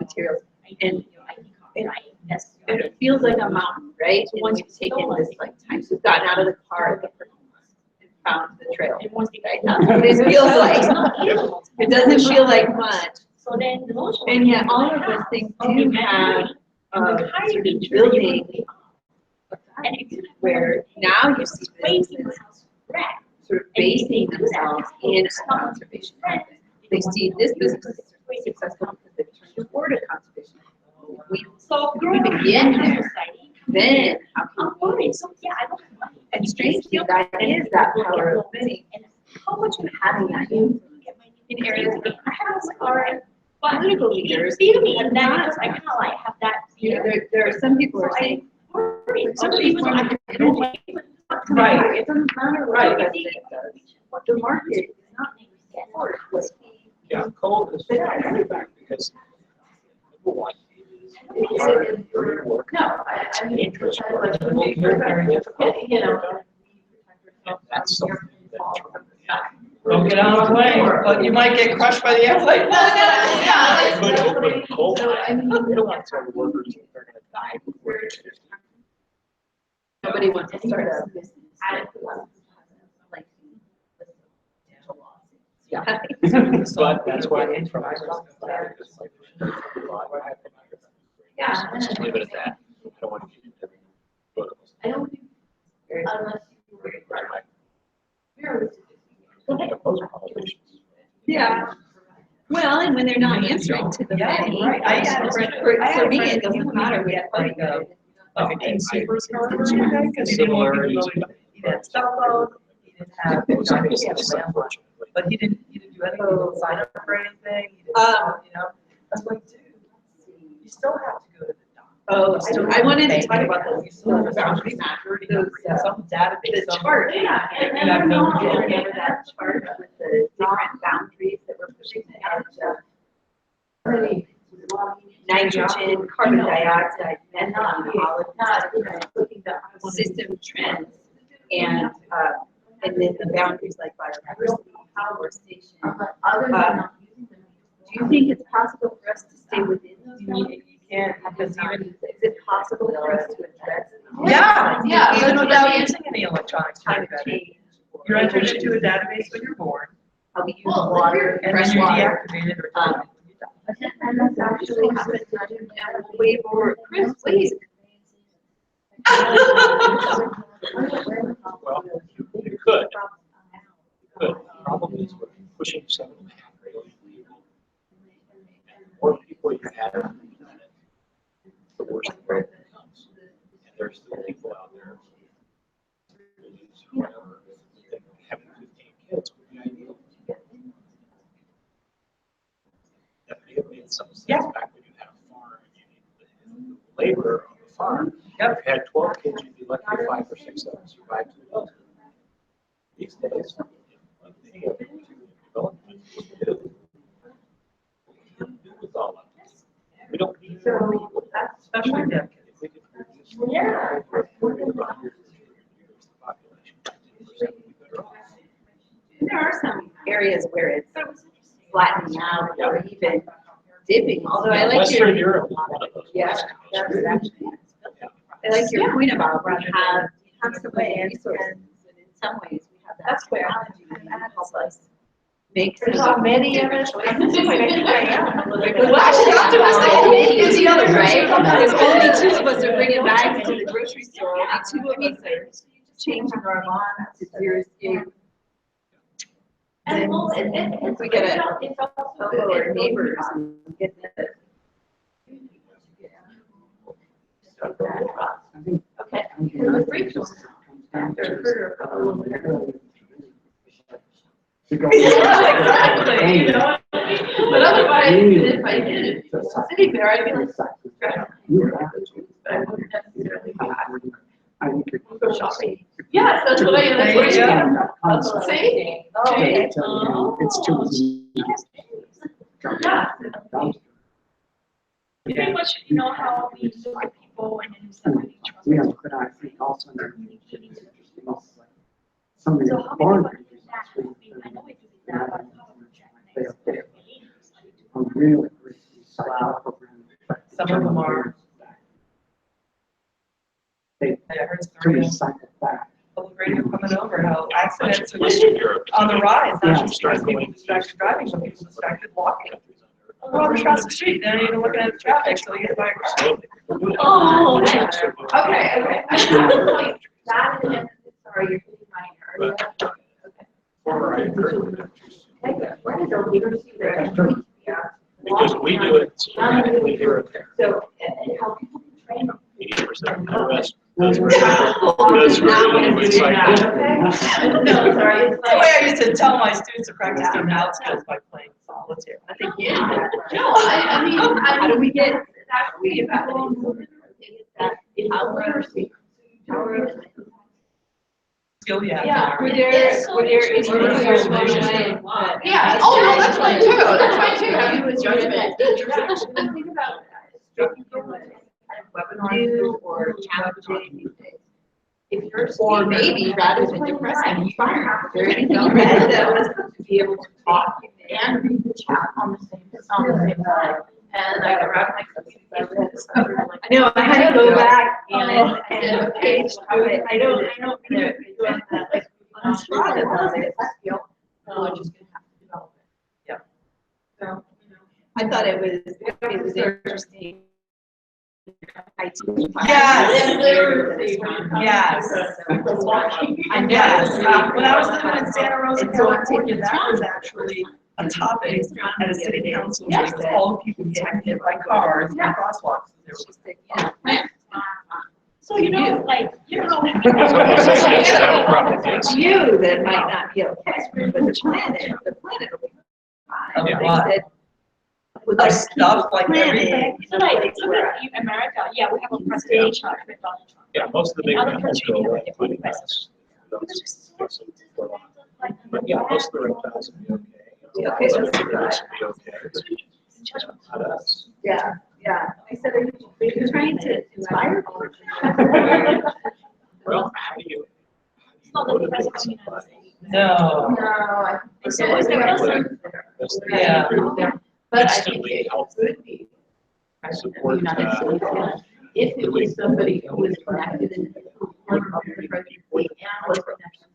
materials. And and it feels like a mountain, right? Once you've taken this like time, we've gotten out of the car, and found the trail. Right? That's what it feels like. It doesn't feel like much. And yet all of those things do have sort of building where now you see businesses sort of basing themselves in conservation. They see this business is successful because they've turned toward a conservation. We begin there. Then how can we? And strangely, that is that power of many. And how much of having that in areas that perhaps are political leaders have not. I kind of like have that. You know, there are some people who are saying, some people are not right. It doesn't matter what the president does. What the market is not for what he. Yeah, coal is very back because number one, your work. No, I mean, Interest. you know. That's something that. Don't get on a plane, but you might get crushed by the airplane. Could open coal mine. They don't want to tell the workers that they're gonna die before they finish. Nobody wants to start a business. Yeah. But that's why I intro. Yeah. Just leave it at that. I don't want to get into political. I don't think. Unless you were. Those are politicians. Yeah. Well, and when they're not answering to the many. Right. I had a friend- For me, it doesn't matter what Like a consumer store, because he Similarities. didn't cell phone, he didn't have, he had a landline, but he didn't do anything, he didn't sign up for anything, he didn't, you know, I was like, dude, you still have to go to the doctor. Oh, I wanted to talk about those boundary map, those, some database. the some- chart. Yeah. And You have no control. remember that chart with the different boundaries that were pushing the edge of nitrogen, carbon dioxide, methane, all of that, system trends, and then the boundaries like biodiversity, power station. Do you think it's possible for us to stay within those boundaries? You can't, because even. Is it possible for us to address? Yeah, even So without now- using any electronics, Climate change. you're entered into a database when you're born, How we use water, and fresh then you're water. deactivated or terminated when you die. And that's actually happened way more, Chris, please. Well, you could. The problem is we're pushing 7.5 trillion people. The more people you have on the planet, the worse the problem becomes. And there's still people out there who think having 15 kids would be ideal. That may have made some sense back when you had a farm and you needed the labor on the farm. If you had 12 kids, you'd be lucky if 5 or 6 of them survived to adulthood. These days, many of them development is new. With all of this, we don't need more people. Especially them. If we could reduce the population by 10%, we'd be better off. There are some areas where it's flattening out or even dipping, although I like your. Western Europe is one of those. Yeah, that's actually. I like your point about we have so many resources, and in some ways we have that technology that helps us make. There's some so many of us. Well, actually, optimistic is the other, right? Because only 2 of us are bringing bags to the grocery store, only 2 of us are changing our lawns to zero escape. And if we get a photo of neighbors and get the. Okay. Exactly, you know, but otherwise, if I did it, sitting there, I'd be like, I wouldn't necessarily go shopping. Yes, that's what that's what you see? Okay. It's too easy. Yeah. Pretty much, you know, how we look at people and then somebody trusts. We have, but I think also some of the foreign countries are really great recycling programs. Some of them are. They I heard to stories. recycle back. public radio coming over, how accidents are Western just Europe. on the rise, Yeah. not just because people distracted driving, but people distracted walking. Well, across the street, they're not even looking at the traffic, so you get by across. Oh, okay, okay. That is, sorry, you're hitting my area. Former, I encourage them. What is a leadership there? Yeah. Because we do it, we hear it there. So, and how people can train them. 80% of the rest does really cycle. No, sorry, it's That's the way like. I used to tell my students to practice their math skills by playing solitaire. I think, yeah. No, I mean, how do we get that? We get that. Skill you have to Yeah, learn. were there is yeah, oh, no, that's fine too, that's fine too, having with judgment. Think about webinar or challenging. If you're, or maybe rather than depressing, you are very well to be able to talk and read the chat on the same time. And I wrapped my. I know, I had to go back and page through it. I don't, like, I'm strong about it. No, I'm just gonna have to develop it. Yeah. So, I thought it was interesting. Yes. Yes. And Yes. When I was living in Santa Rosa, California, that was actually a topic at a city council meeting with all the people getting hit by cars and crosswalks. There was So you know, like, you know. Yes. You that might not be okay, but the planet will be fine. Yeah. They said, with Like like stuff, like everything. So like, look at America, yeah, we have a prestige with Donald Trump. Yeah, most of the big Other reptiles countries go have away, different including us. But yeah, most of the reptiles will be okay. Okay, Some of that's the good. birds will be okay. Not us. yeah, yeah. I said, are you trying to inspire? Well, how do you? It's not like the president of the United States. No. No, I. And so is there also- That's the- Yeah. But I think Instantly it help could be. support, United States, yeah. If it was somebody who was connected in the presidency and was connected.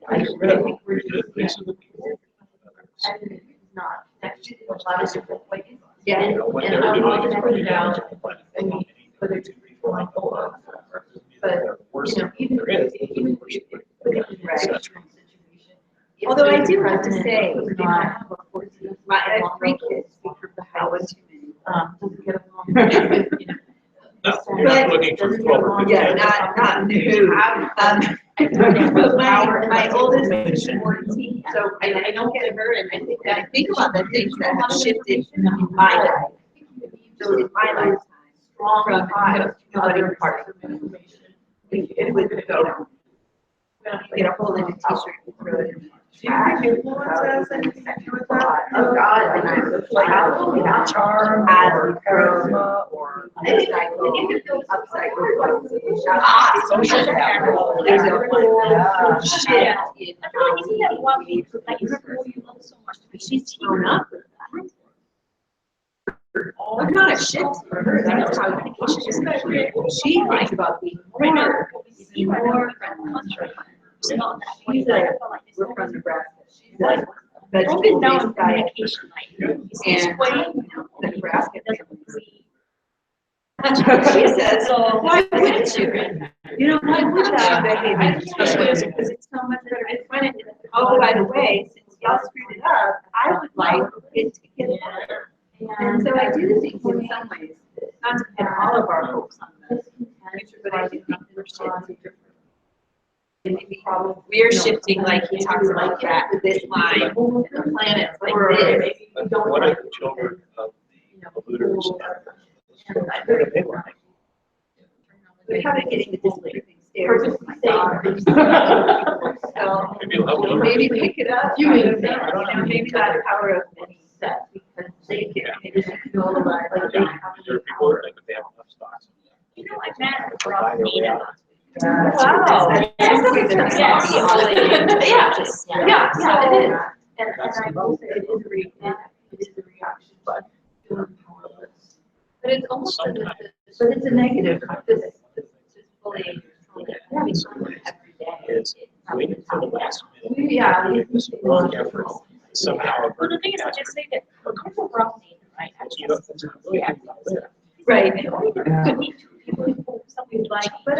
I think we're just, I think it's not connected in a lot of different ways. Yeah, and I always put it out, I mean, whether it's people like, oh, but, you know, even if it was right situation. Although I do have to say, I have 3 kids, I was too many, doesn't get along. You know. No, you're not looking for 12 or 15. Yeah, not new. But my oldest is 14, so I don't get her, and I think about the things that have shifted in my life. So in my life, strong from other parts of information. It would go, get a hold of a t-shirt and throw it in. Do you think influence has anything to do with that? Oh, God, and I was like, Charm or charisma or? I think you can build upside. Social capital. There's a whole shift in I feel like isn't that one thing, like her who you love so much, because she's grown up with that. Well, not a shift for her, that's how she thinks about being right now, more. what we see right now in the country. It's not that way. She's I like, feel like it's we're from Nebraska. She's like, like broken down vegetable-based diet. communication, like, And way, the Nebraska doesn't agree. She says, So, why wouldn't you? You know, why would that behavior? Because it's so much better. And when it, oh, by the way, since y'all screwed it up, I would like it to get better. And so I do think in some ways, not to put all of our hopes on the future, but I do think we're shifting. And we're shifting, like he talks about that with this line, and the planet's like this. What are the children of the polluters? Where do they learn? We haven't getting the distributing stairs. So maybe pick it up. You know, maybe that power of many sets, because they can, maybe they can go like they have. There are people that think that they have enough stocks. you know, I met a girl from Nina. Wow. Yes. Yeah, it is. And I will say it is a reaction, but feeling powerless. But it's almost, but it's a negative. This Yeah. This long effort somehow. Well, the thing is, I just say that we're all native, right? You know, that's not really how you live. Right. Could meet two people who something like, But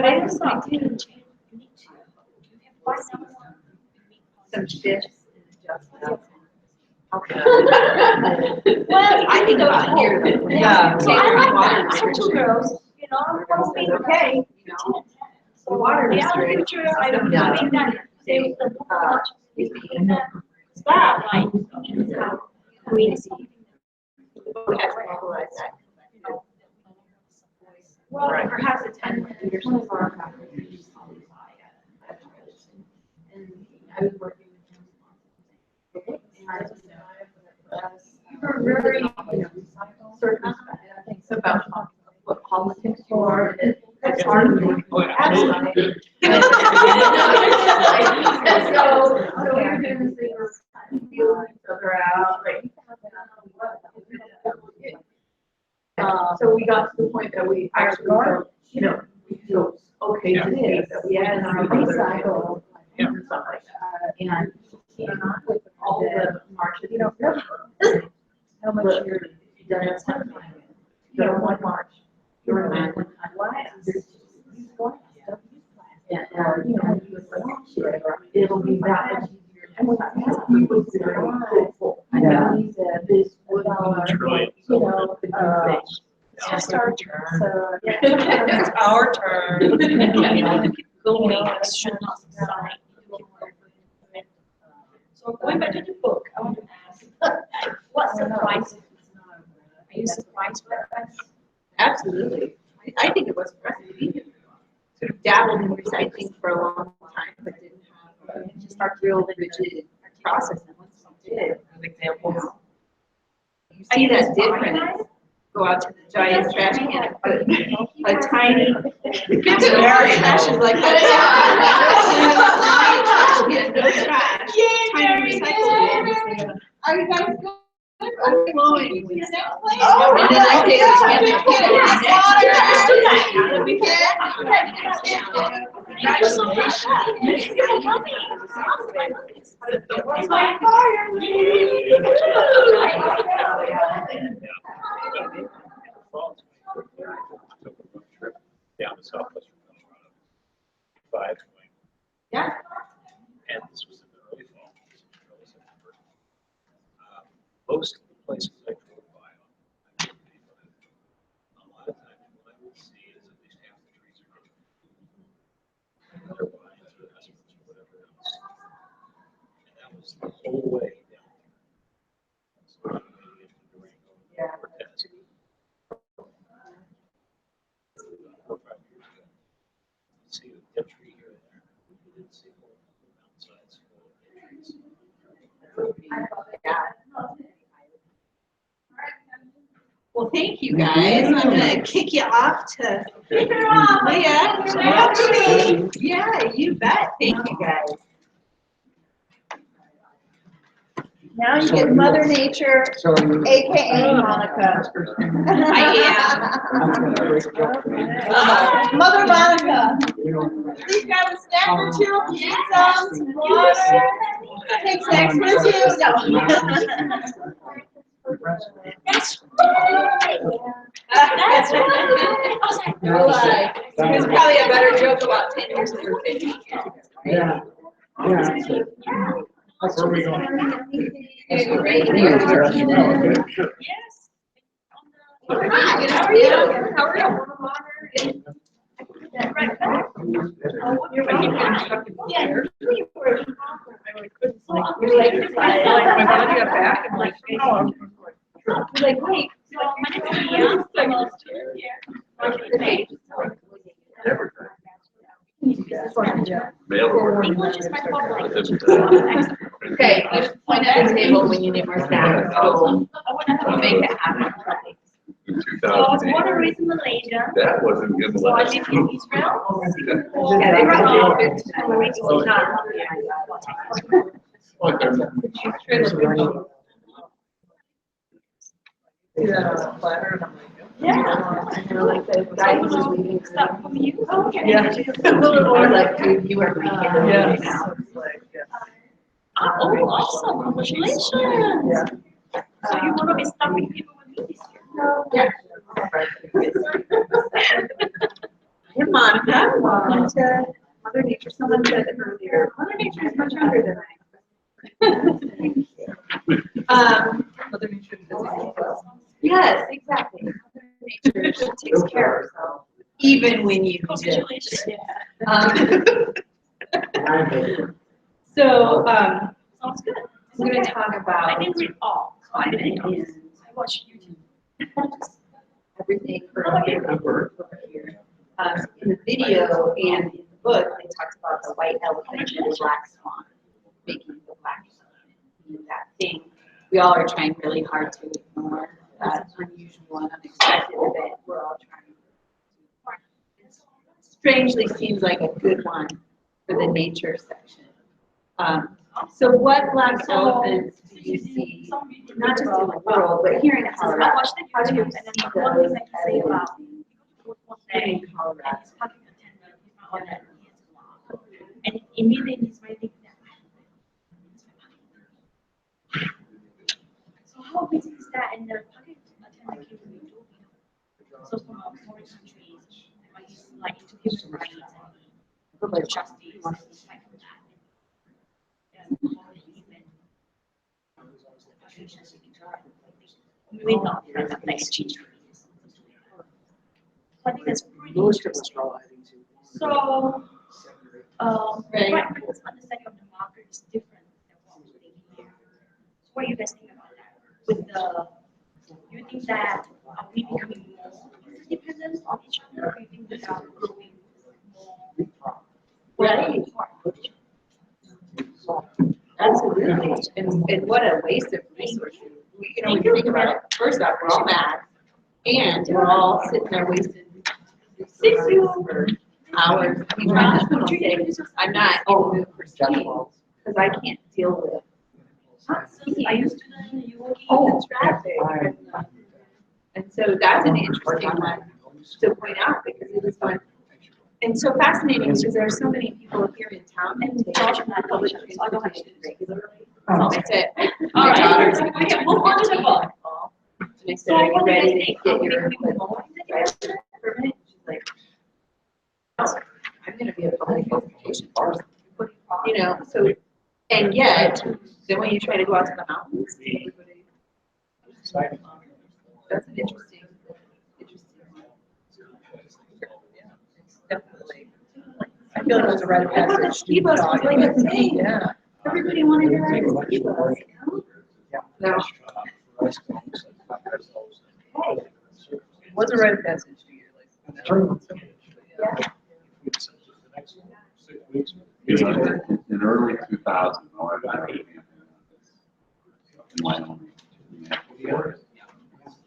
I just thought, you need to. You have five hours. some shifts and adjustments. Okay. Well, I think about here. Yeah. Take So I like water that. I'm two girls, you know, I'm hoping, Okay. you know. The water Yeah, restrict. future, I don't know, I think that they would much in the spot, like, we see. Well, perhaps attend leadership. And I was working with him. You were very, circumspect, I think, about what politics you are. It's hard to do. Absolutely. So we were doing this thing, we're kind of feeling each other out, like. So we got to the point that we actually felt, you know, we feel okay to do that. We had our recycle and stuff like that. And with all the marches, you know, how much you're done at some time. You know, one march, you're in one time. And, you know, you was like, it'll be that much easier. And he was very hopeful. I know, this would be, you know, It's just our turn. So, It's our turn. Going should not sign. So going back to the book, I want to ask, what surprised you? Are you surprised by us? Absolutely. I think it was for us to be here. Sort of dabbled in recycling for a long time, but didn't have just our real rigid process. And once we did, Examples. you see that difference. Go out to the giant trash can and put a tiny, trash is like that. No trash, tiny recycle bin. Are you guys good? I'm flowing. And then I take Down to southwestern Colorado. 5 going. Yeah. And this was in the early fall, this was early September. Most of the places I drove by, I didn't pay for it. A lot of times what I would see is at least half the trees are gone. They're vines or aspens or whatever else. And that was the whole way down there. So I made it to Durango, Cortez. 4 or 5 years ago. See a dead tree here and there. You didn't see whole mountainsides full of dead trees. Well, thank you guys. I'm gonna kick you off to Leah. Yeah, you bet. Thank you guys. Now you get Mother Nature, AKA Monica. I am. Mother Monica. Please grab a snack or two, some water. Take snacks with you. No. That's That's right. There's probably a better joke about 10 years ago. Yeah. Yeah. Where are we going? Right here. Yes. Hi, how are you? How are you? Right back. My body got back and like, oh, Like, wait. So my name is Leah. I'm a student here. English is my love language. Okay, you just point at the table when you need more staff. So I want to we'll make it happen. So I was born and raised in Malaysia. That wasn't good. So I live in Israel. Yeah, they brought me all good see that on a platter and I'm like, Yeah. And they're like the guy who's just leaving. Stuff from you. Okay. Yeah. Or like, dude, you are being given right now. Oh, awesome. Congratulations. Yeah. So you want to be studying people with me this year? Hey, Monica, welcome to Mother Nature. Someone said earlier, Mother Nature is much younger than I am. Mother Nature doesn't. Yes, exactly. Mother Nature takes care of herself, even when you do. Congratulations. So, Sounds good. we're going to talk I about didn't read all. climate and I watched YouTube. everything from here. In the video and in the book, they talked about the white elephant and the black swan, making the black swan being that thing we all are trying really hard to ignore, that unusual and unexpected event we're all trying to ignore. It strangely seems like a good one for the nature section. So what black elephants do you see, not just in the world, but here in I Colorado? watched the YouTube and then the one thing that you say about one day In Colorado. and he's talking attendant, he's not on that, he has a lot. And immediately he's writing that. So how amazing is that? And the pocket attendant came to me too. So from foreign countries, like he's like into human rights and like justice and stuff like that. We know that the exchange. I think that's pretty interesting. So, Right. Friedman's understanding of the market is different than what we think here. So what do you guys think about that? With the, do you think that are we becoming more dependent on each other, or do you think we are growing more? Right. Absolutely. And what a waste of resources. When you think about it, first off, we're all mad, and we're all sitting there wasting resources for hours. I mean, my husband will say, I'm not in the mood for skiing, because I can't deal with I used to know you. the traffic. And so that's an interesting one to point out, because it was one. And so fascinating, because there are so many people here in town and they charge my public transportation regularly. I said, All my right. daughter's. Okay, move on to the book. And I said, are you ready to get your driver's permit? She's like, "Oh, I'm gonna be a public transportation person. You know, so, and yet, then when you try to go out to the mountains, everybody. That's an interesting one. Definitely. I feel like it was a rite of passage. Ski bus was like a thing. Yeah. Everybody wanted to ride a ski bus. No. Hey. It was a rite of passage to you, like. You know, in early 2000, I was in Wyoming.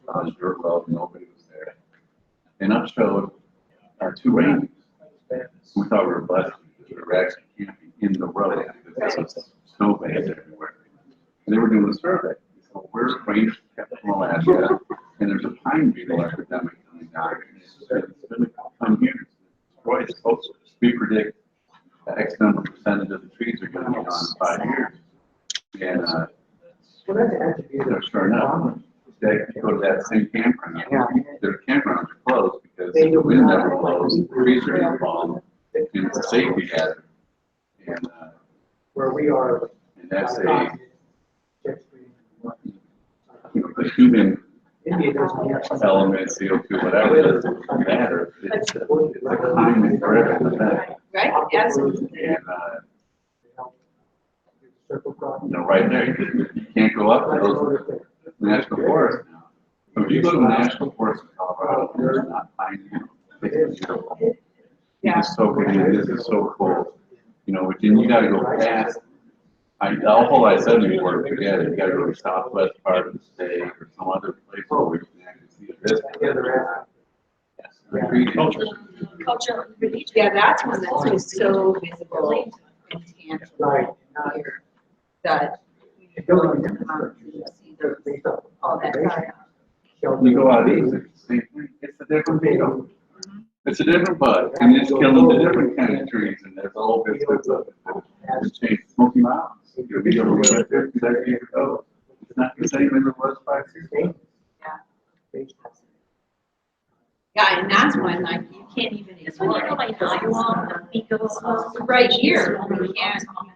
On dirt road, nobody was there. And up showed our two rangers. We thought we were blessed because we were actually camping in the road because there was snow bands everywhere. And they were doing a survey. So we're rangers from Alaska, and there's a pine beetle epidemic coming down. It's going to come here. Destroy the coast. We predict X number of percentage of the trees are going to be gone in 5 years. And sure enough, they go to that same campground. Their campgrounds are closed because the wind never blows, the trees are going to fall, and it's a safety hazard. And where we are. and that's a, the human element, CO2, whatever, doesn't matter. It's a climate-driven event. Right, absolutely. And, right there, you can't go up to those national forests now. So if you go to the national forest in Colorado, there's not pine beetle. It's beautiful. You just soak it in. This is so cool. You know, but then you gotta go past. The whole I-70 work together. You gotta go to the southwest part of the state or some other place where you can actually see this. Culture and religion. Yeah, that's one that's just so visible and tangible here, that you go into the mountains, you see those, all that. You go out east, it's the same thing. different beetle. It's a different bug, and it's killing the different kind of trees, and there's all this stuff. It's changed. Smoky Mountains, your beetle was right there 2 decades ago. It's not the same as it was 5 years ago. Yeah, and that's when, like, you can't even That's when you ignore know, like, it. how you want the because Right here, you can't turn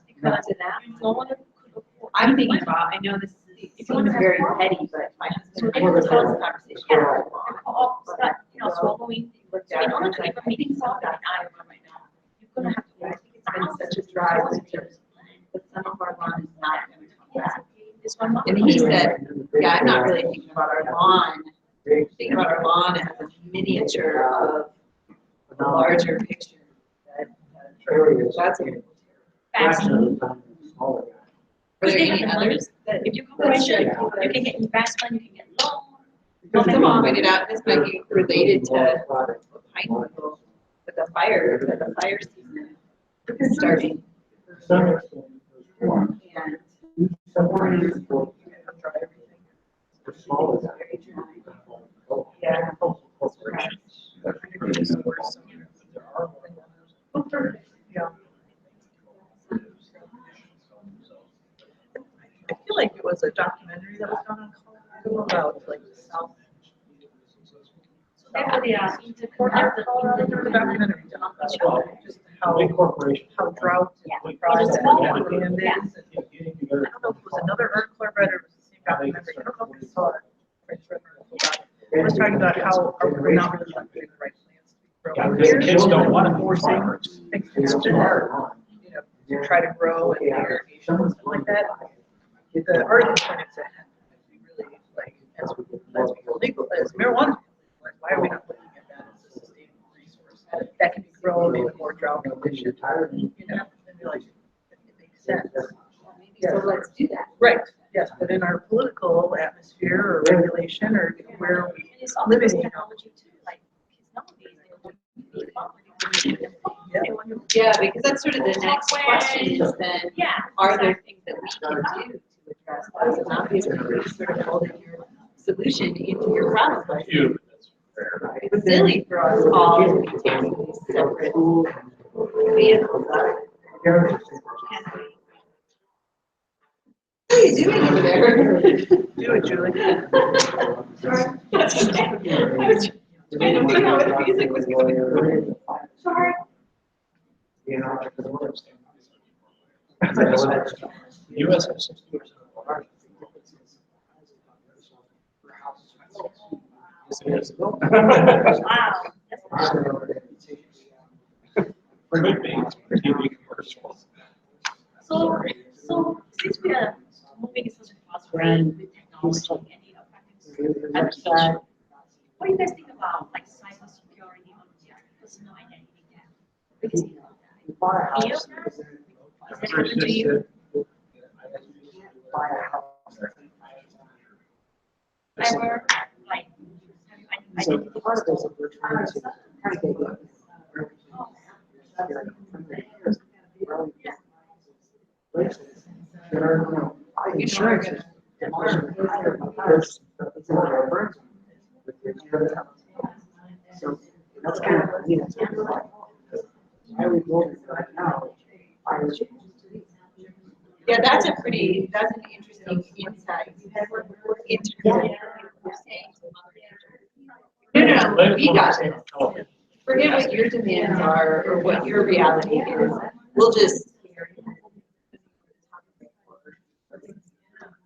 because of that. no one could afford. I'm thinking about, I know this is very petty, but my husband and I were having this conversation. Yeah, and all start, swallowing. So in order to even make solve that, you're gonna have to. It's been such a dry winter, but some of our lawn is not going to come back. This one. And he said, yeah, I'm not really thinking about our lawn. I'm thinking about our lawn as a miniature of the larger picture. That's a. Fascinating. Are there any others? If you corporation, you can get investment, you can get loan. Someone pointed out, this might be related to pine beetle, with the fire season starting. And yeah. I feel like it was a documentary that was done on Colorado about like the South. Yeah, The documentary done on that, just how drought caused that land is. I don't know if it was another article I read or it was the same documentary. I don't know if you saw it. I just read an article about it. It was talking about how we're not really putting the right plants to grow. Yeah, because kids don't want to More farmers. expansion, you know, try to grow and irrigation and stuff like that. The article pointed to really like as we go legal, as marijuana, like why are we not looking at that as a sustainable resource that can be grown in more drought conditions? You know, and be like, it makes sense. So let's do that. Right, yes, but in our political atmosphere or regulation or where we And it's all live this in, technology too, like, kids nowadays, they want to. Yeah, because that's sort of the next question is then, Yeah. are there things that we can do to address this? And obviously, you're sort of holding your solution into your problem. It's silly for us all to be taking these separate vehicles. What are you doing over there? do it, Julie. That's okay. I was trying to figure out what the music was going. Sorry. US has 60% of our Wow. Could be, TV commercials. So since we are moving so fast with technology and applications, what do you guys think about like cybersecurity on the personal identity theft? What do you think about that? Fear of that? Has that happened to you? Ever, like, have you Insurance. So that's kind of, I would go right now. Yeah, that's an interesting insight into what we're saying. No, we got it. Forget what your demands are or what your reality is. We'll just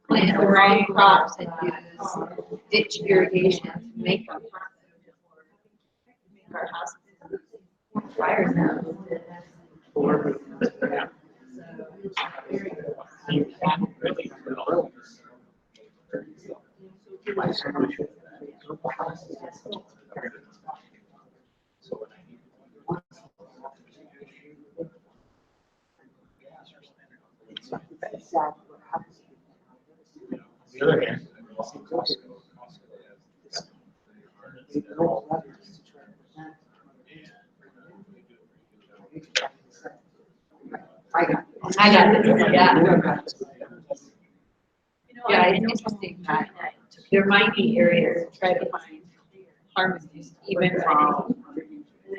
plant the wrong crops and use ditch irrigation to make them. Our house fires now. You can really grow. My solution. The other hand, I got this, yeah. Yeah, it's interesting that there might be areas to try to find pharmacies, even from.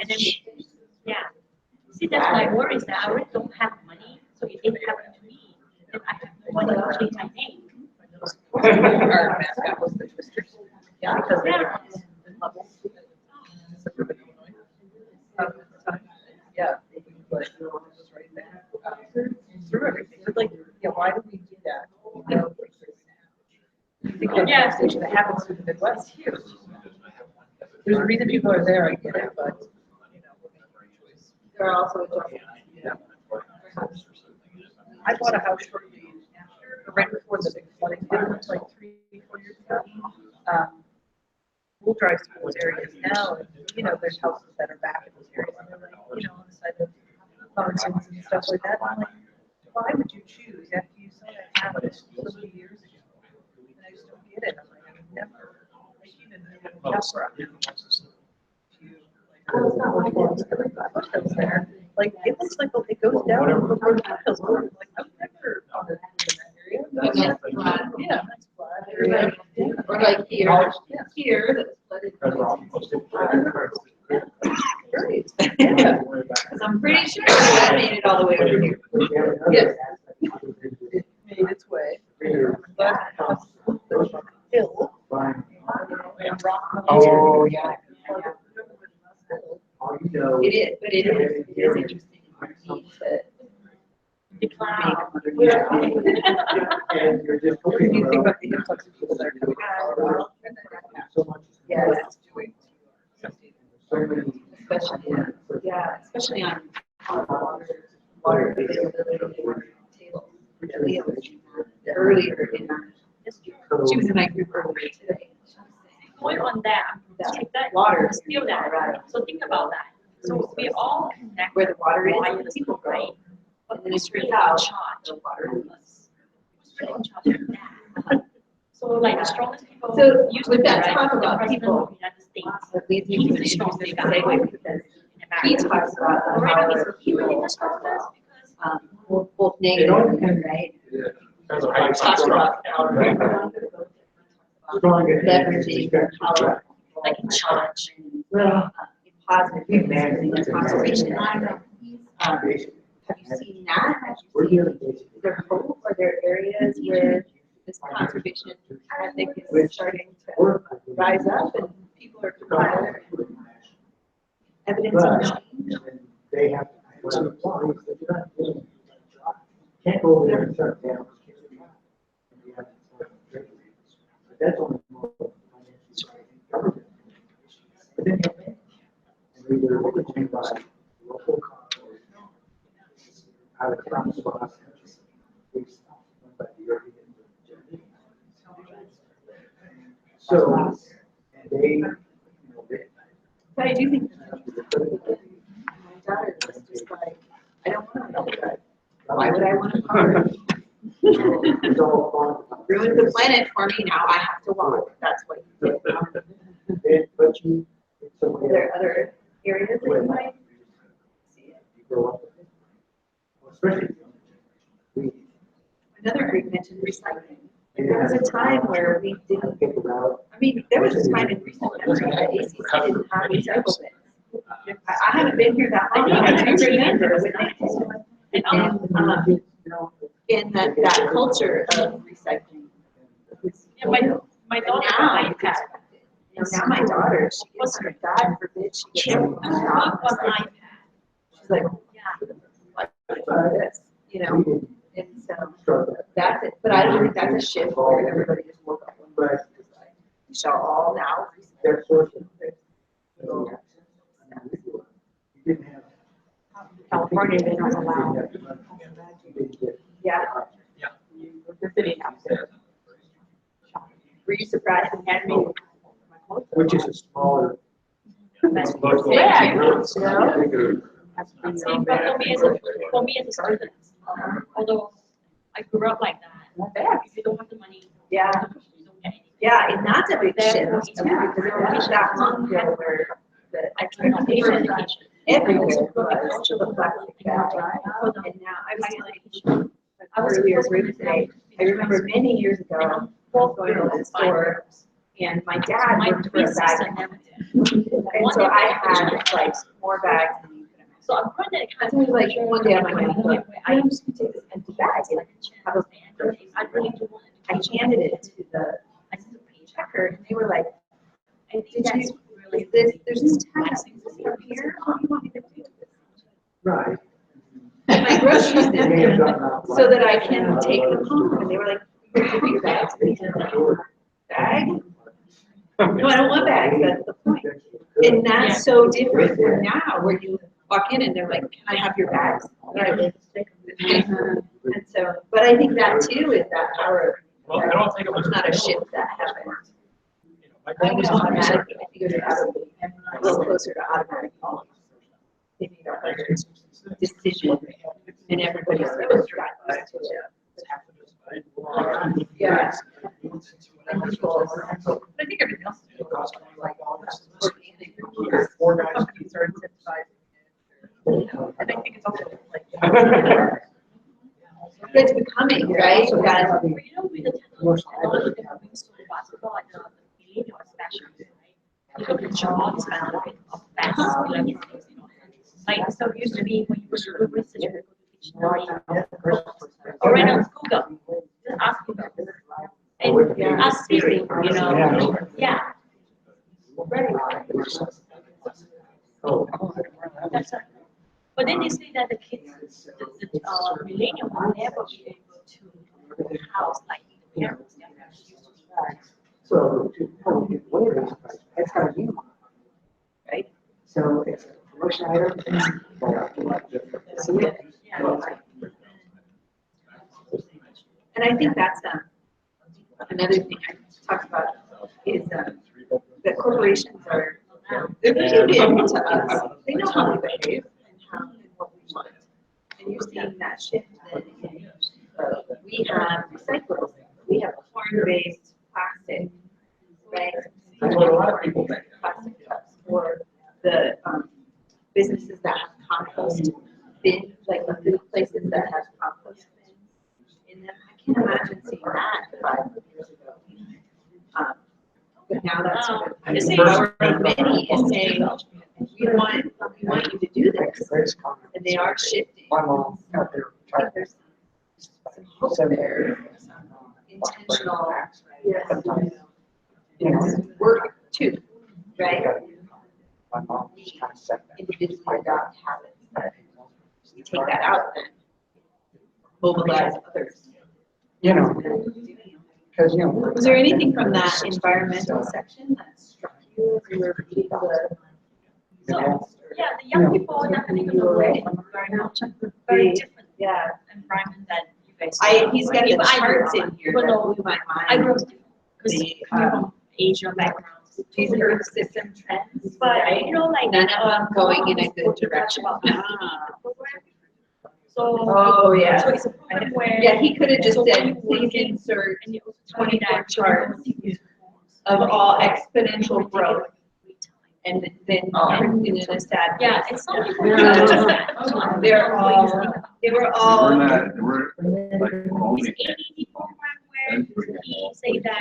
And then, yeah. See, that's my worry is that I already don't have money, so if it happened to me, then I have no money to change my name. Our mascot was the Twisters. Yeah. Because they Yeah. were levels. Yeah. Like, it was right there. Through everything. But like, yeah, why do we do that? You know, you think that gas station that happens through the Midwest here. There's a reason people are there, I get it, but, you know, we're making a choice. There are also adjustments. Yeah. I bought a house shortly after, right before the big flooding, like 3-4 years ago. We'll drive through those areas now, and, you know, there's houses that are back in those areas, and they're like, you know, on the side of mountains and stuff like that. I'm like, why would you choose after you saw that happen so many years ago? And I just don't get it. I'm like, I would never, like, even Oh, it's not like that. there. Like, it looks like it goes down over the hills. Like, I've never on that area. Yeah, it's flat. Yeah, that's flat area. Or like here, here, that's flooded. Great. Yeah, because I'm pretty sure that made it all the way over here. Yes. It made its way. But there's a hill. And rock. Oh, yeah. It is, but it is interesting. to Decline. And you're just. When you think about the influx of people that are coming out. So much. Yes. What it's doing to So many. especially on water availability tables. Leah was earlier in our history. She was in my group earlier today. Going on that, check that, Water. still that, Right. so think about that. So we all connect. Where the water is, Why the the people go. right? And But then who's it's really really in out. charge? The water. Who's really in charge of that? So like the strongest people. So used with to be, that right, talk the about president people, of the United States. That leads me He's to the an strongest interesting guy segue because he in talks about the Already power he's really the strongest because. both negative and right. Talks about leveraging their power. Like in charge. In positive ways, conservation. Have you seen that? Have you seen their hope? Are there areas where this conservation ethic is starting to rise up and people are evidence of change? They have. Can't go over there and shut down. That's only. Government. But then and they're limited by local control. Out of town spots. So, and they. But I do think my daughter was just like, I don't want to know that. Why would I want to farm? It's all fun. Ruined the planet for me, now I have to walk. That's what you did. But you. Are there other areas that you might see it? You grow up with it. Especially. Another group mentioned recycling. And there was a time where we didn't, I mean, there was a time in recent memory that ACC didn't have recycle bins. I haven't been here that long, but I do remember when they, in that culture of recycling. Yeah, my daughter Now, on iPad. now my daughter, she was her God forbid, she gets Work on iPad. she's like, Yeah. what this, you know? And so that's it, but I don't think that's a shift where everybody just woke up one day. We shall all now. Their source of it. So, you didn't have. California, they don't allow. Yeah. The city house there. Were you surprised and had me? Which is a smaller. Yeah. Bigger. See, but for me as a student, although I grew up like that, if you don't have the money. Yeah. You don't get anything. Yeah, and that's a big shift. Therefore, Because it wasn't that long ago where the Education. everyone was the plastic bag. And now I was like, I was here today. I remember many years ago, going to the store And my dad worked for a bag company. And so I had like more bags than you could imagine. So I'm trying to So like one day I'm like, I'm just gonna take this empty bag and have a I really do want I handed it to the checker and they were like, I think did that's you, really. there's this tag from here, what do you want me to do with this? Right. And my groceries in They may have there, gotten out so that I can take them home. And they were like, you can give your bags. And I said, bag? No, I don't want bags, that's the point. And that's so different from now, where you walk in and they're like, can I have your bags? And so, but I think that too is that power. Well, I don't think it was. It's not a shift that happened. My I think dad was it's on automatic, I think it was probably a little closer to automatic. They made a hard decision and everybody's got used to it. Yeah. And people, I think everything else is like all that. Four guys. companies are incentivizing. And I think it's also like. It's becoming, right? You guys, But you know, with the technology, a lot of them are being so basketball, like the millennial especially, right? You look at jobs and look at fast electronics, you know. Like, so it used to be when you were doing research, you go to dictionary. Or right now, it's Google, just ask Google. And ask Siri, you know, yeah. That's right. But then they say that the kids, the millennial will never be able to house like the parents. So, whatever, it's gotta be. right? So it's a promotion item. So, And I think that's another thing I talked about is that corporations are, they're tuned in to us. They know how we behave and how and what we want. And you're seeing that shift then in, we have recyclables, we have corn-based plastic, right? That's what a lot of people think. Plastic cups for the businesses that have compost bins, like the food places that have compost bins in them. I can't imagine seeing that 5 years ago. But now that's sort of, And the the power person- of many is saying, we want you to do this, and they are shifting. my mom out there I think there's some hope there, some intentional, work too, right? My mom was kind of set that. Individually adopt habits that we take that out and mobilize others. You know, because, you know. Was there anything from that environmental section that struck you as you were reading the? So, yeah, the young people are definitely going to away from very different Yeah, environment than you guys. he's got the Even I grew charts up, in here even that though blew my I mind. grew up because coming from Asian backgrounds. These earth system trends, But, right? you know, like. None of them going in a good direction. So. Oh, yeah. So it's a program where. Yeah, he could have just So when said, you please work in- insert and you also tell me 24 that charts of all exponential growth, and then printed in a sad. Yeah, and some people. They're all, they were We're all. not, we're like This only. ADD program where he say that,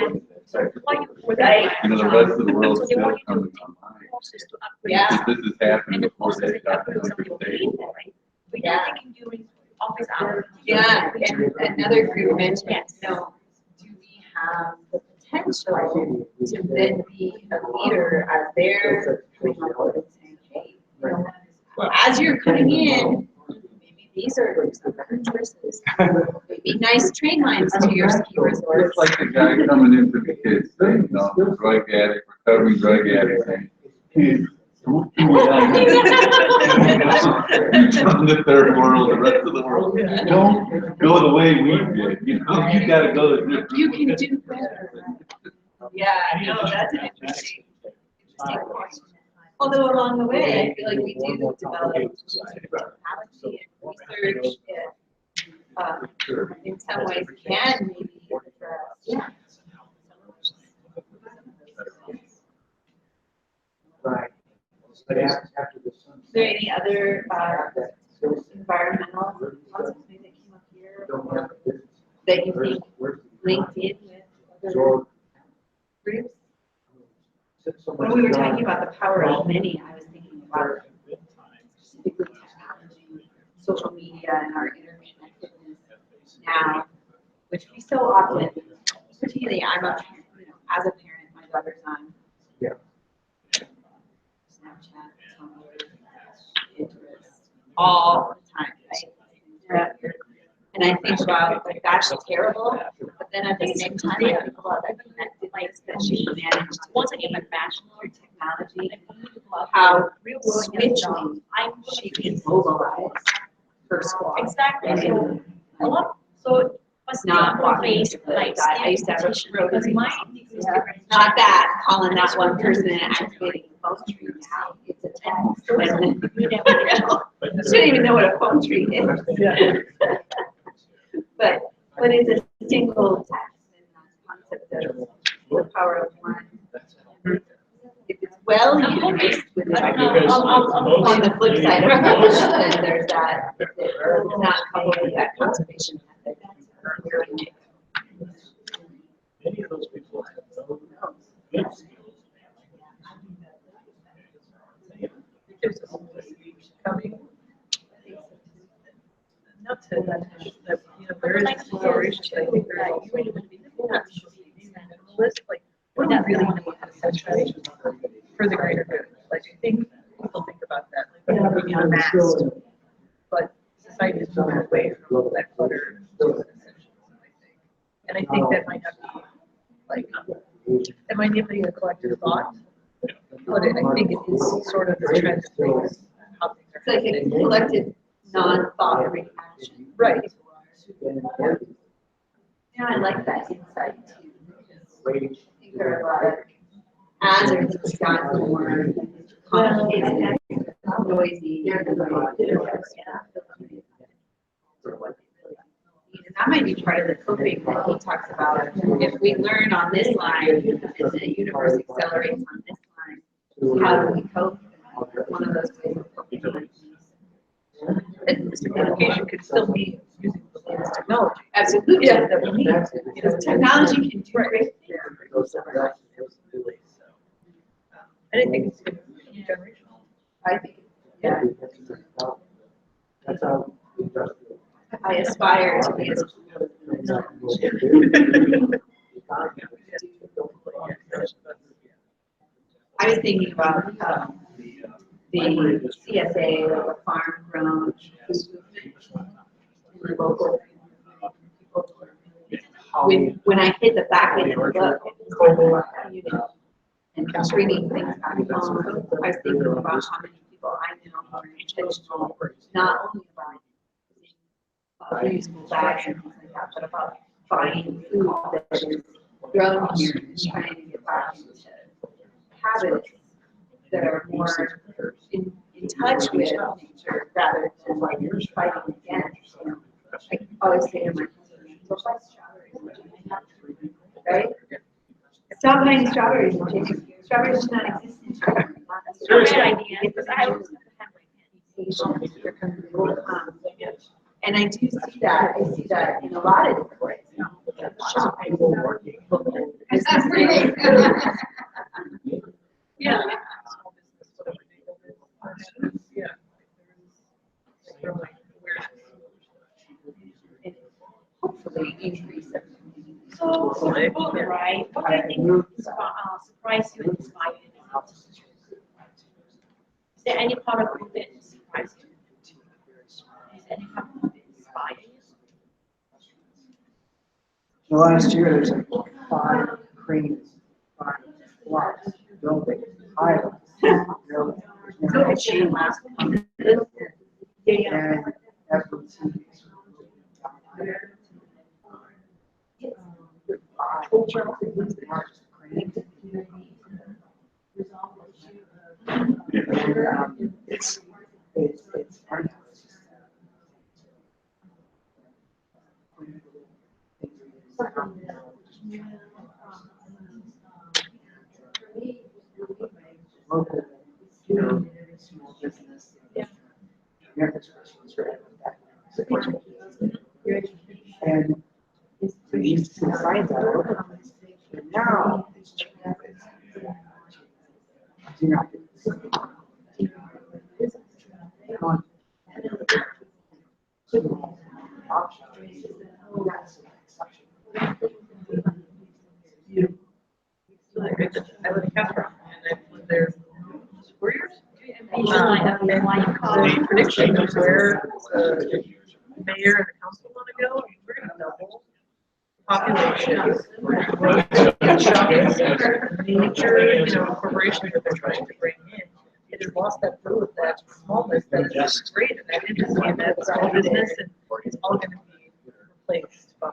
why you. Right. You know, the rest of the world So is they still want you to coming take online. courses to upgrade. Yeah. This is happening And the before courses they that got upgrade to some of your every belief, day. right? But you're taking during office hours. Yeah, and another group mentioned, you know, do we have the potential to then be a leader as they're coming on board and saying, hey, you know, as you're coming in, maybe these are some better choices. Maybe nice train lines to your ski It's resorts. like the guy coming into the kids saying, you know, drug addict, recovering drug addict, saying, kids, don't do that. From the third world, the rest of the world, don't go the way we did, you know, you gotta go the different. You can way. do better. Yeah, no, that's an interesting point. Although along the way, I feel like we do develop technology and research and, in some ways can maybe address. Right. But after the sun. Is there any other, environmental concepts maybe that came up here that you think linked in with other groups? When we were talking about the power of many, I was thinking about specifically technology, social media, and our interconnectedness now, which we so often, particularly I'm a, as a parent, my daughter's on Snapchat, Tumblr, Pinterest, all the time, right? And I think about, like, that's terrible, but then at the same time, I think about that connectedness that she managed to once again through technology, how swiftly she can mobilize her squad. Exactly. And A lot, so it's not walking face, into the like, side. I used to have a because rotary. mine is different. Not that, calling that one person and activating a phone tree now, it's a text. And You never know. she didn't even know what a phone tree is. But it's a single text and that concept of the power of one. If it's well used with it, on the flip side of it, then there's that, if it's not coupled with that conservation method. Many of those people have no good skills. There's a simplicity coming. Not to that, there is a situation, I think there's also, not just being minimalist, like, what do we really know in a situation for the greater good? Like, I think people think about that, like, being unmasked, but society is moving away from all that clutter to essentials, I think. And I think that might not be, like, that might not be a collective thought, but I think it is sort of the trend of things, how things are It's like a happening. collective non-thought reaction. Right. Yeah, I like that insight too. Because I think there are a lot of hazards that's gotten more complicated, noisy. And that might be part of the coping that he talks about. If we learn on this line and the universe accelerates on this line, how do we cope? One of those ways of coping. And this communication could still be using the latest technology. Absolutely. Yeah, that we need. Technology can do great things. And I think it's going to be generational. I think, yeah, That's how we just. I aspire to be as. I was thinking about the CSA, like a farm grown food movement in the local community. When I hit the back end of the book, community and bringing things back home, I was thinking about how many people I know who are intentional, not only about reusable bags and things like that, but about buying food that is grown here and trying to get back into habits that are more in touch with nature rather than like fighting against. I always say to my husband, "Go buy strawberries," right? Stop buying strawberries. Strawberries do not exist in China. It's a great idea, because I was And I do see that. I see that in a lot of different ways. Yeah. Yeah. Hopefully increase the community. so simple, right? What do you think surprised you and inspired you? Is there any part of it that surprised you? Is there any part of it that inspired you? The last year, there's like 5 cranes, 5 blocks, building, islands, building. So it's your last one. And efforts. It's hard. Local, small business. And we used to see signs all over the place. And now it's changing. I live in Castro, and I lived there 4 years. The prediction of where the mayor and the council want to go, we're gonna double population. Major, corporation that they're trying to bring in. It has lost that blue of that smallness that is great, and that industry, and that small business, and it's all gonna be replaced by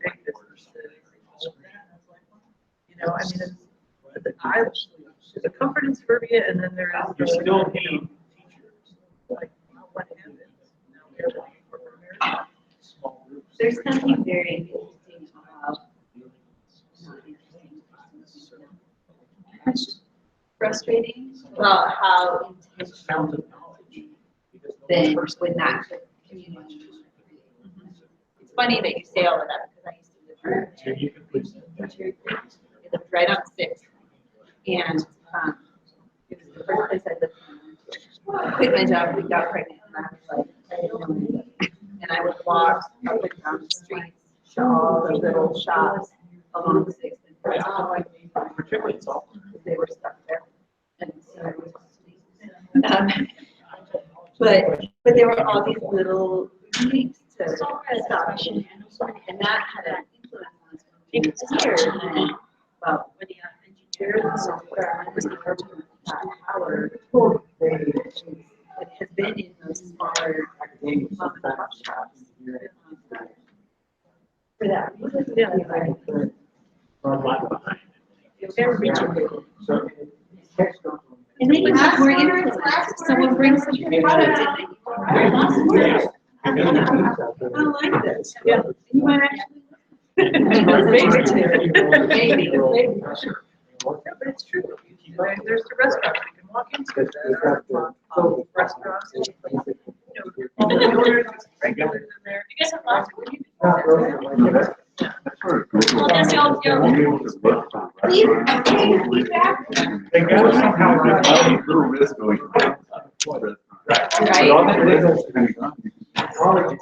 big businesses. I mean, there's a comfort in suburbia, and then there is. You still need teachers. Like, what happens? Now they're living in corporate America. Small groups. There's something very interesting about, frustrating about how intentional then when that community. It's funny that you say all of that because I used to live right on 6th. And it was the first place I lived. I quit my job, we got pregnant, and I was like, I didn't know anything. And I would walk up and down the streets to all the little shops along 6th. And that's how I made my Particularly software. because they were stuck there. And so but there were all these little boutiques to stop. And that had an influence on us. It's here. Well, when the engineers and software was the first Howard, it has been in those smaller mom and pop shops. For that reason, yeah, very reachable. And then you have more influence. If someone brings some product in, I like this. Yeah. You might actually. Maybe. But it's true. There's the restaurants we can walk into that are restaurants. All the owners, regulars in there. You guys have lots of people. Well, that's your. They gotta somehow. Little risk going.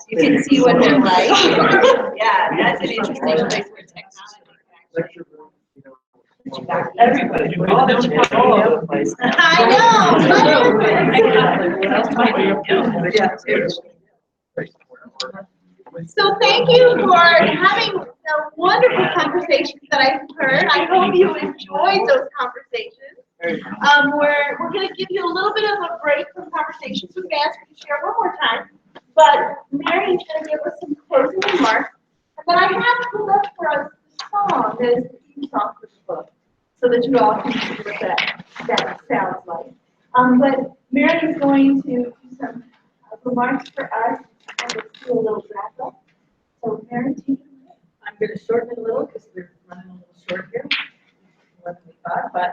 You can see what they're like. Yeah, that's an interesting place for technology. Everybody, all over the place. I So thank you for having the wonderful conversations that I've heard. I hope you enjoyed those conversations. We're going to give you a little bit of a break from conversations with Vance. We can share one more time. But Mary's going to give us some closing remarks. And then I have pulled up for us the song that is the theme song for the book, so that you all can see what that sounds like. But Mary is going to do some remarks for us and let's do a little wrap up. So Mary, take it away. I'm going to shorten it a little because we're running a little short here, more than we thought. But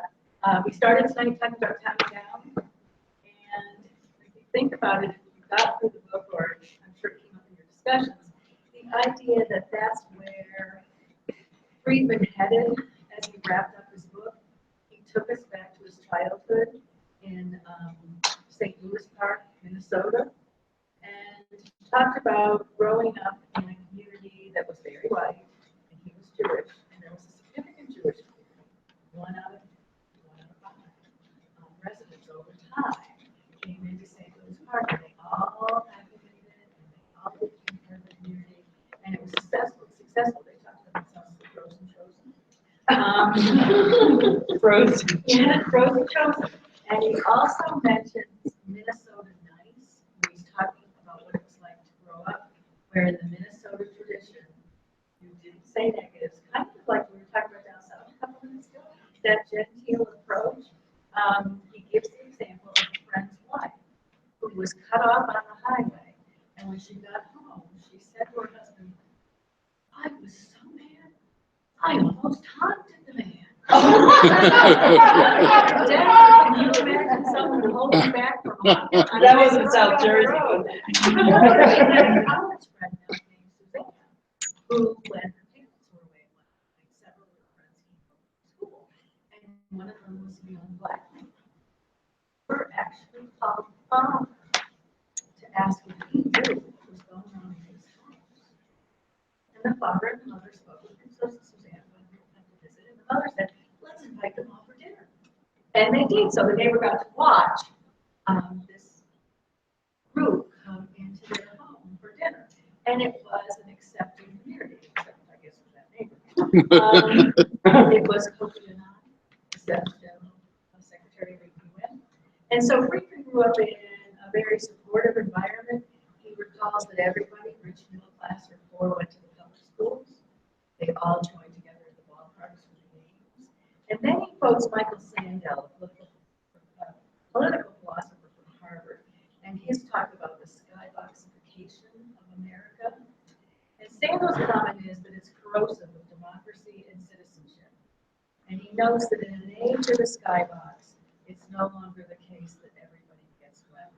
we started tonight talking about tapping down. And if you think about it, if you got through the book, or I'm sure it came up in your discussions, the idea that that's where Friedman headed as he wrapped up his book. He took us back to his childhood in St. Louis Park, Minnesota, and talked about growing up in a community that was very white, and he was Jewish, and there was a significant Jewish community. One out of 5 residents over time came into St. Louis Park, and they all advocated, and they all became part of the community, and it was successful. They talked about themselves as frozen chosen. Frozen. Yeah, frozen chosen. And he also mentioned Minnesota Nice. He's talking about what it was like to grow up, where in the Minnesota tradition, you didn't say negatives, kind of like we were talking about down south a couple minutes ago, that genteel approach. He gives the example of a friend's wife who was cut off on the highway, and when she got home, she said to her husband, "I was so mad, I almost haunted the man." Can you imagine someone holding back from That was in South Jersey. College friend now named Susanna, who, when her parents were away, like several of her friends came from school. And one of them was a young black man. We're actually called father to ask if he knew what was going on in his house. And the father and the mother spoke with him, so Suzanne went to visit, and the mother said, let's invite them all for dinner. And they did, so the neighbor got to watch this group come into their home for dinner. And it was an accepting community, except I guess for that neighbor. It was Coach and I, General Secretary Friedman. And so Friedman grew up in a very supportive environment. He recalls that everybody, rich middle class or poor, went to the public schools. They all joined together at the ballparks for the games. And then he quotes Michael Sandel, a political philosopher from Harvard, and he's talked about the skyboxification of America. And Sandel's comment is that it's corrosive of democracy and citizenship. And he notes that in an age of the skybox, it's no longer the case that everybody gets wet.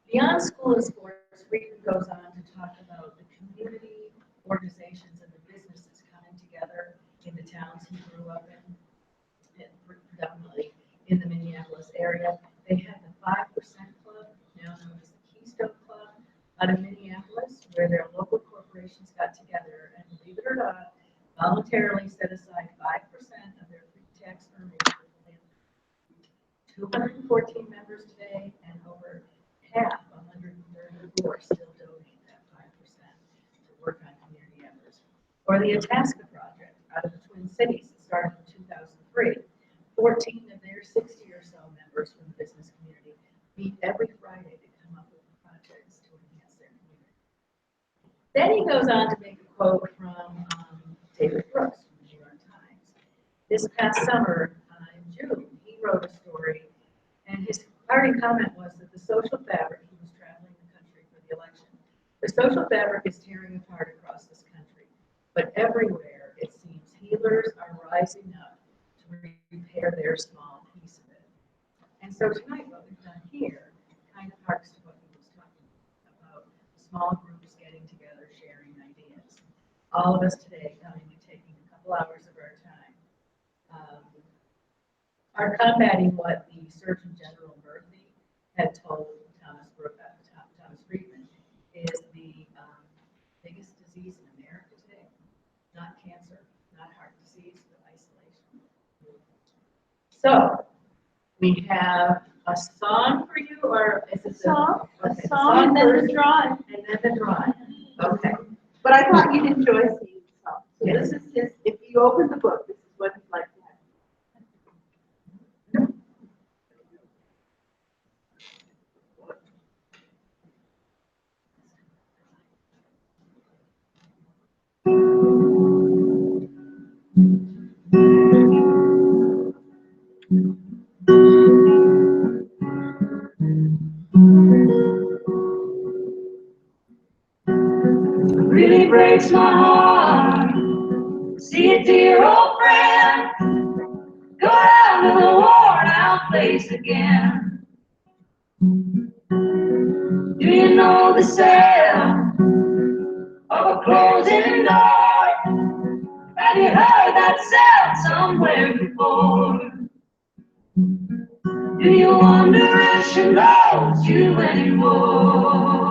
Beyond school and sports, Friedman goes on to talk about the community organizations and the businesses coming together in the towns he grew up in, and predominantly in the Minneapolis area. They had the 5% Club, now known as the Keystone Club, out of Minneapolis, where their local corporations got together and, believe it or not, voluntarily set aside 5% of their pre-tax earnings for philanthropy. 214 members today, and over half, 134, still donate that 5% to work on community efforts. Or the Itasca Project out of the Twin Cities that started in 2003. 14 of their 60 or so members from the business community meet every Friday to come up with projects to enhance their community. Then he goes on to make a quote from David Brooks from the New York Times. This past summer, in June, he wrote a story, and his parting comment was that the social fabric, he was traveling the country for the election, the social fabric is tearing apart across this country, but everywhere it seems healers are rising up to repair their small piece of it. And so tonight, what we've done here kind of harks to what he was talking about, small groups getting together, sharing ideas. All of us today coming and taking a couple hours of our time are combating what the Surgeon General Murphy had told Thomas Friedman is the biggest disease in America today. Not cancer, not heart disease, but isolation. So, we have a song for you, or is it Song, okay, a song, and then first, the drawing. and then the drawing. Okay. But I thought you'd enjoy seeing the song. So Yes. this is his, if you open the book, this is what he's like to have. Really breaks my heart. See a dear old friend go down to the worn out place again. Do you know the sound of a closing door? Have you heard that sound somewhere before? Do you wonder if she loves you anymore?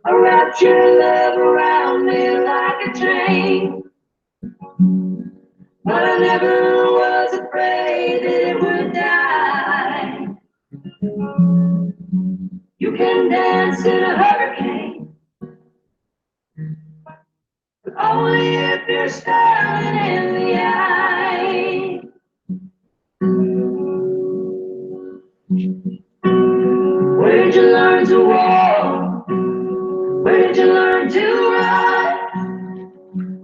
I wrapped your love around me like a chain, but I never was afraid that it would die. You can dance in a hurricane, but only if you're staring in the eye. Where'd you learn to walk? Where'd you learn to run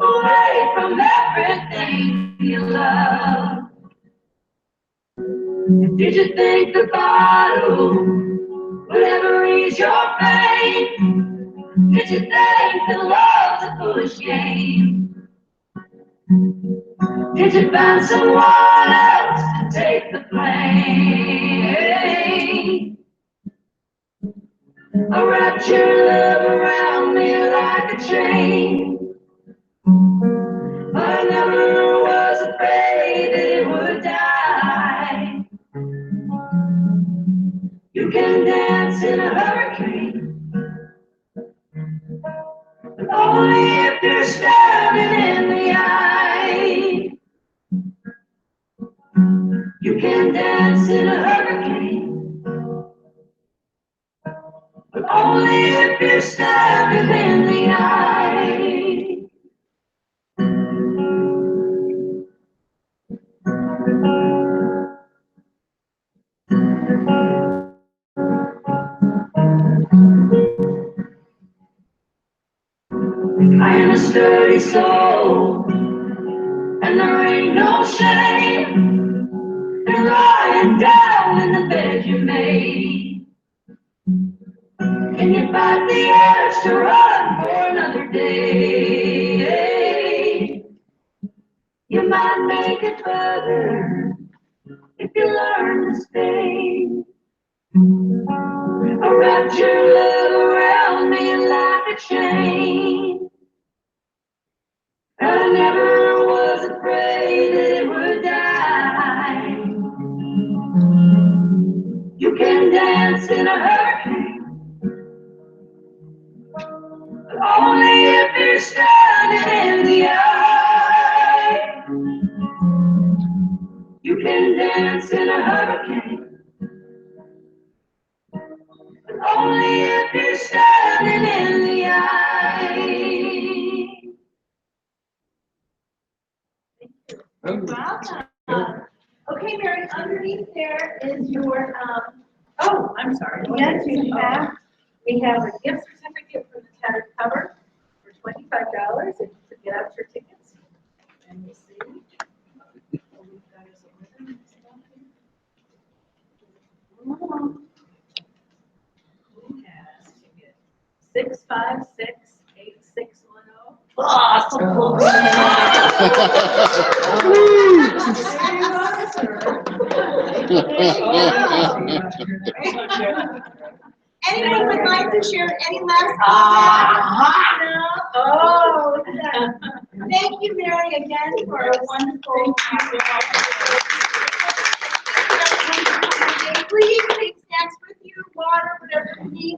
away from everything you love? Did you think the bottle would ever ease your pain? Did you think that love's a full of shame? Did you find someone else to take the blame? I wrapped your love around me like a chain, if you're standing in the eye. You can dance in a hurricane, but only if you're standing in the eye. I am a sturdy soul, and there ain't no shame in lying down in the bed you made. Can you fight the urge to run for another day? You might make it further if you learn to stay. I wrapped your love around me like a chain. I never was afraid that it would die. You can dance in a hurricane, but only if you're standing in the eye. You can dance in a hurricane, but only if you're standing in the eye. Welcome. Okay, Mary, underneath there is your, Oh, I'm sorry. yes, you have, we have a gift certificate for the tattered cover for $25, and you can get out your tickets. And you see. what we've got is a ribbon and stuff here. Who has ticket? 656-8610. Possible. Anyone would like to share any last comments? No? Oh, look at that. Thank you, Mary, again for a wonderful. Please take snacks with you, water, whatever you need.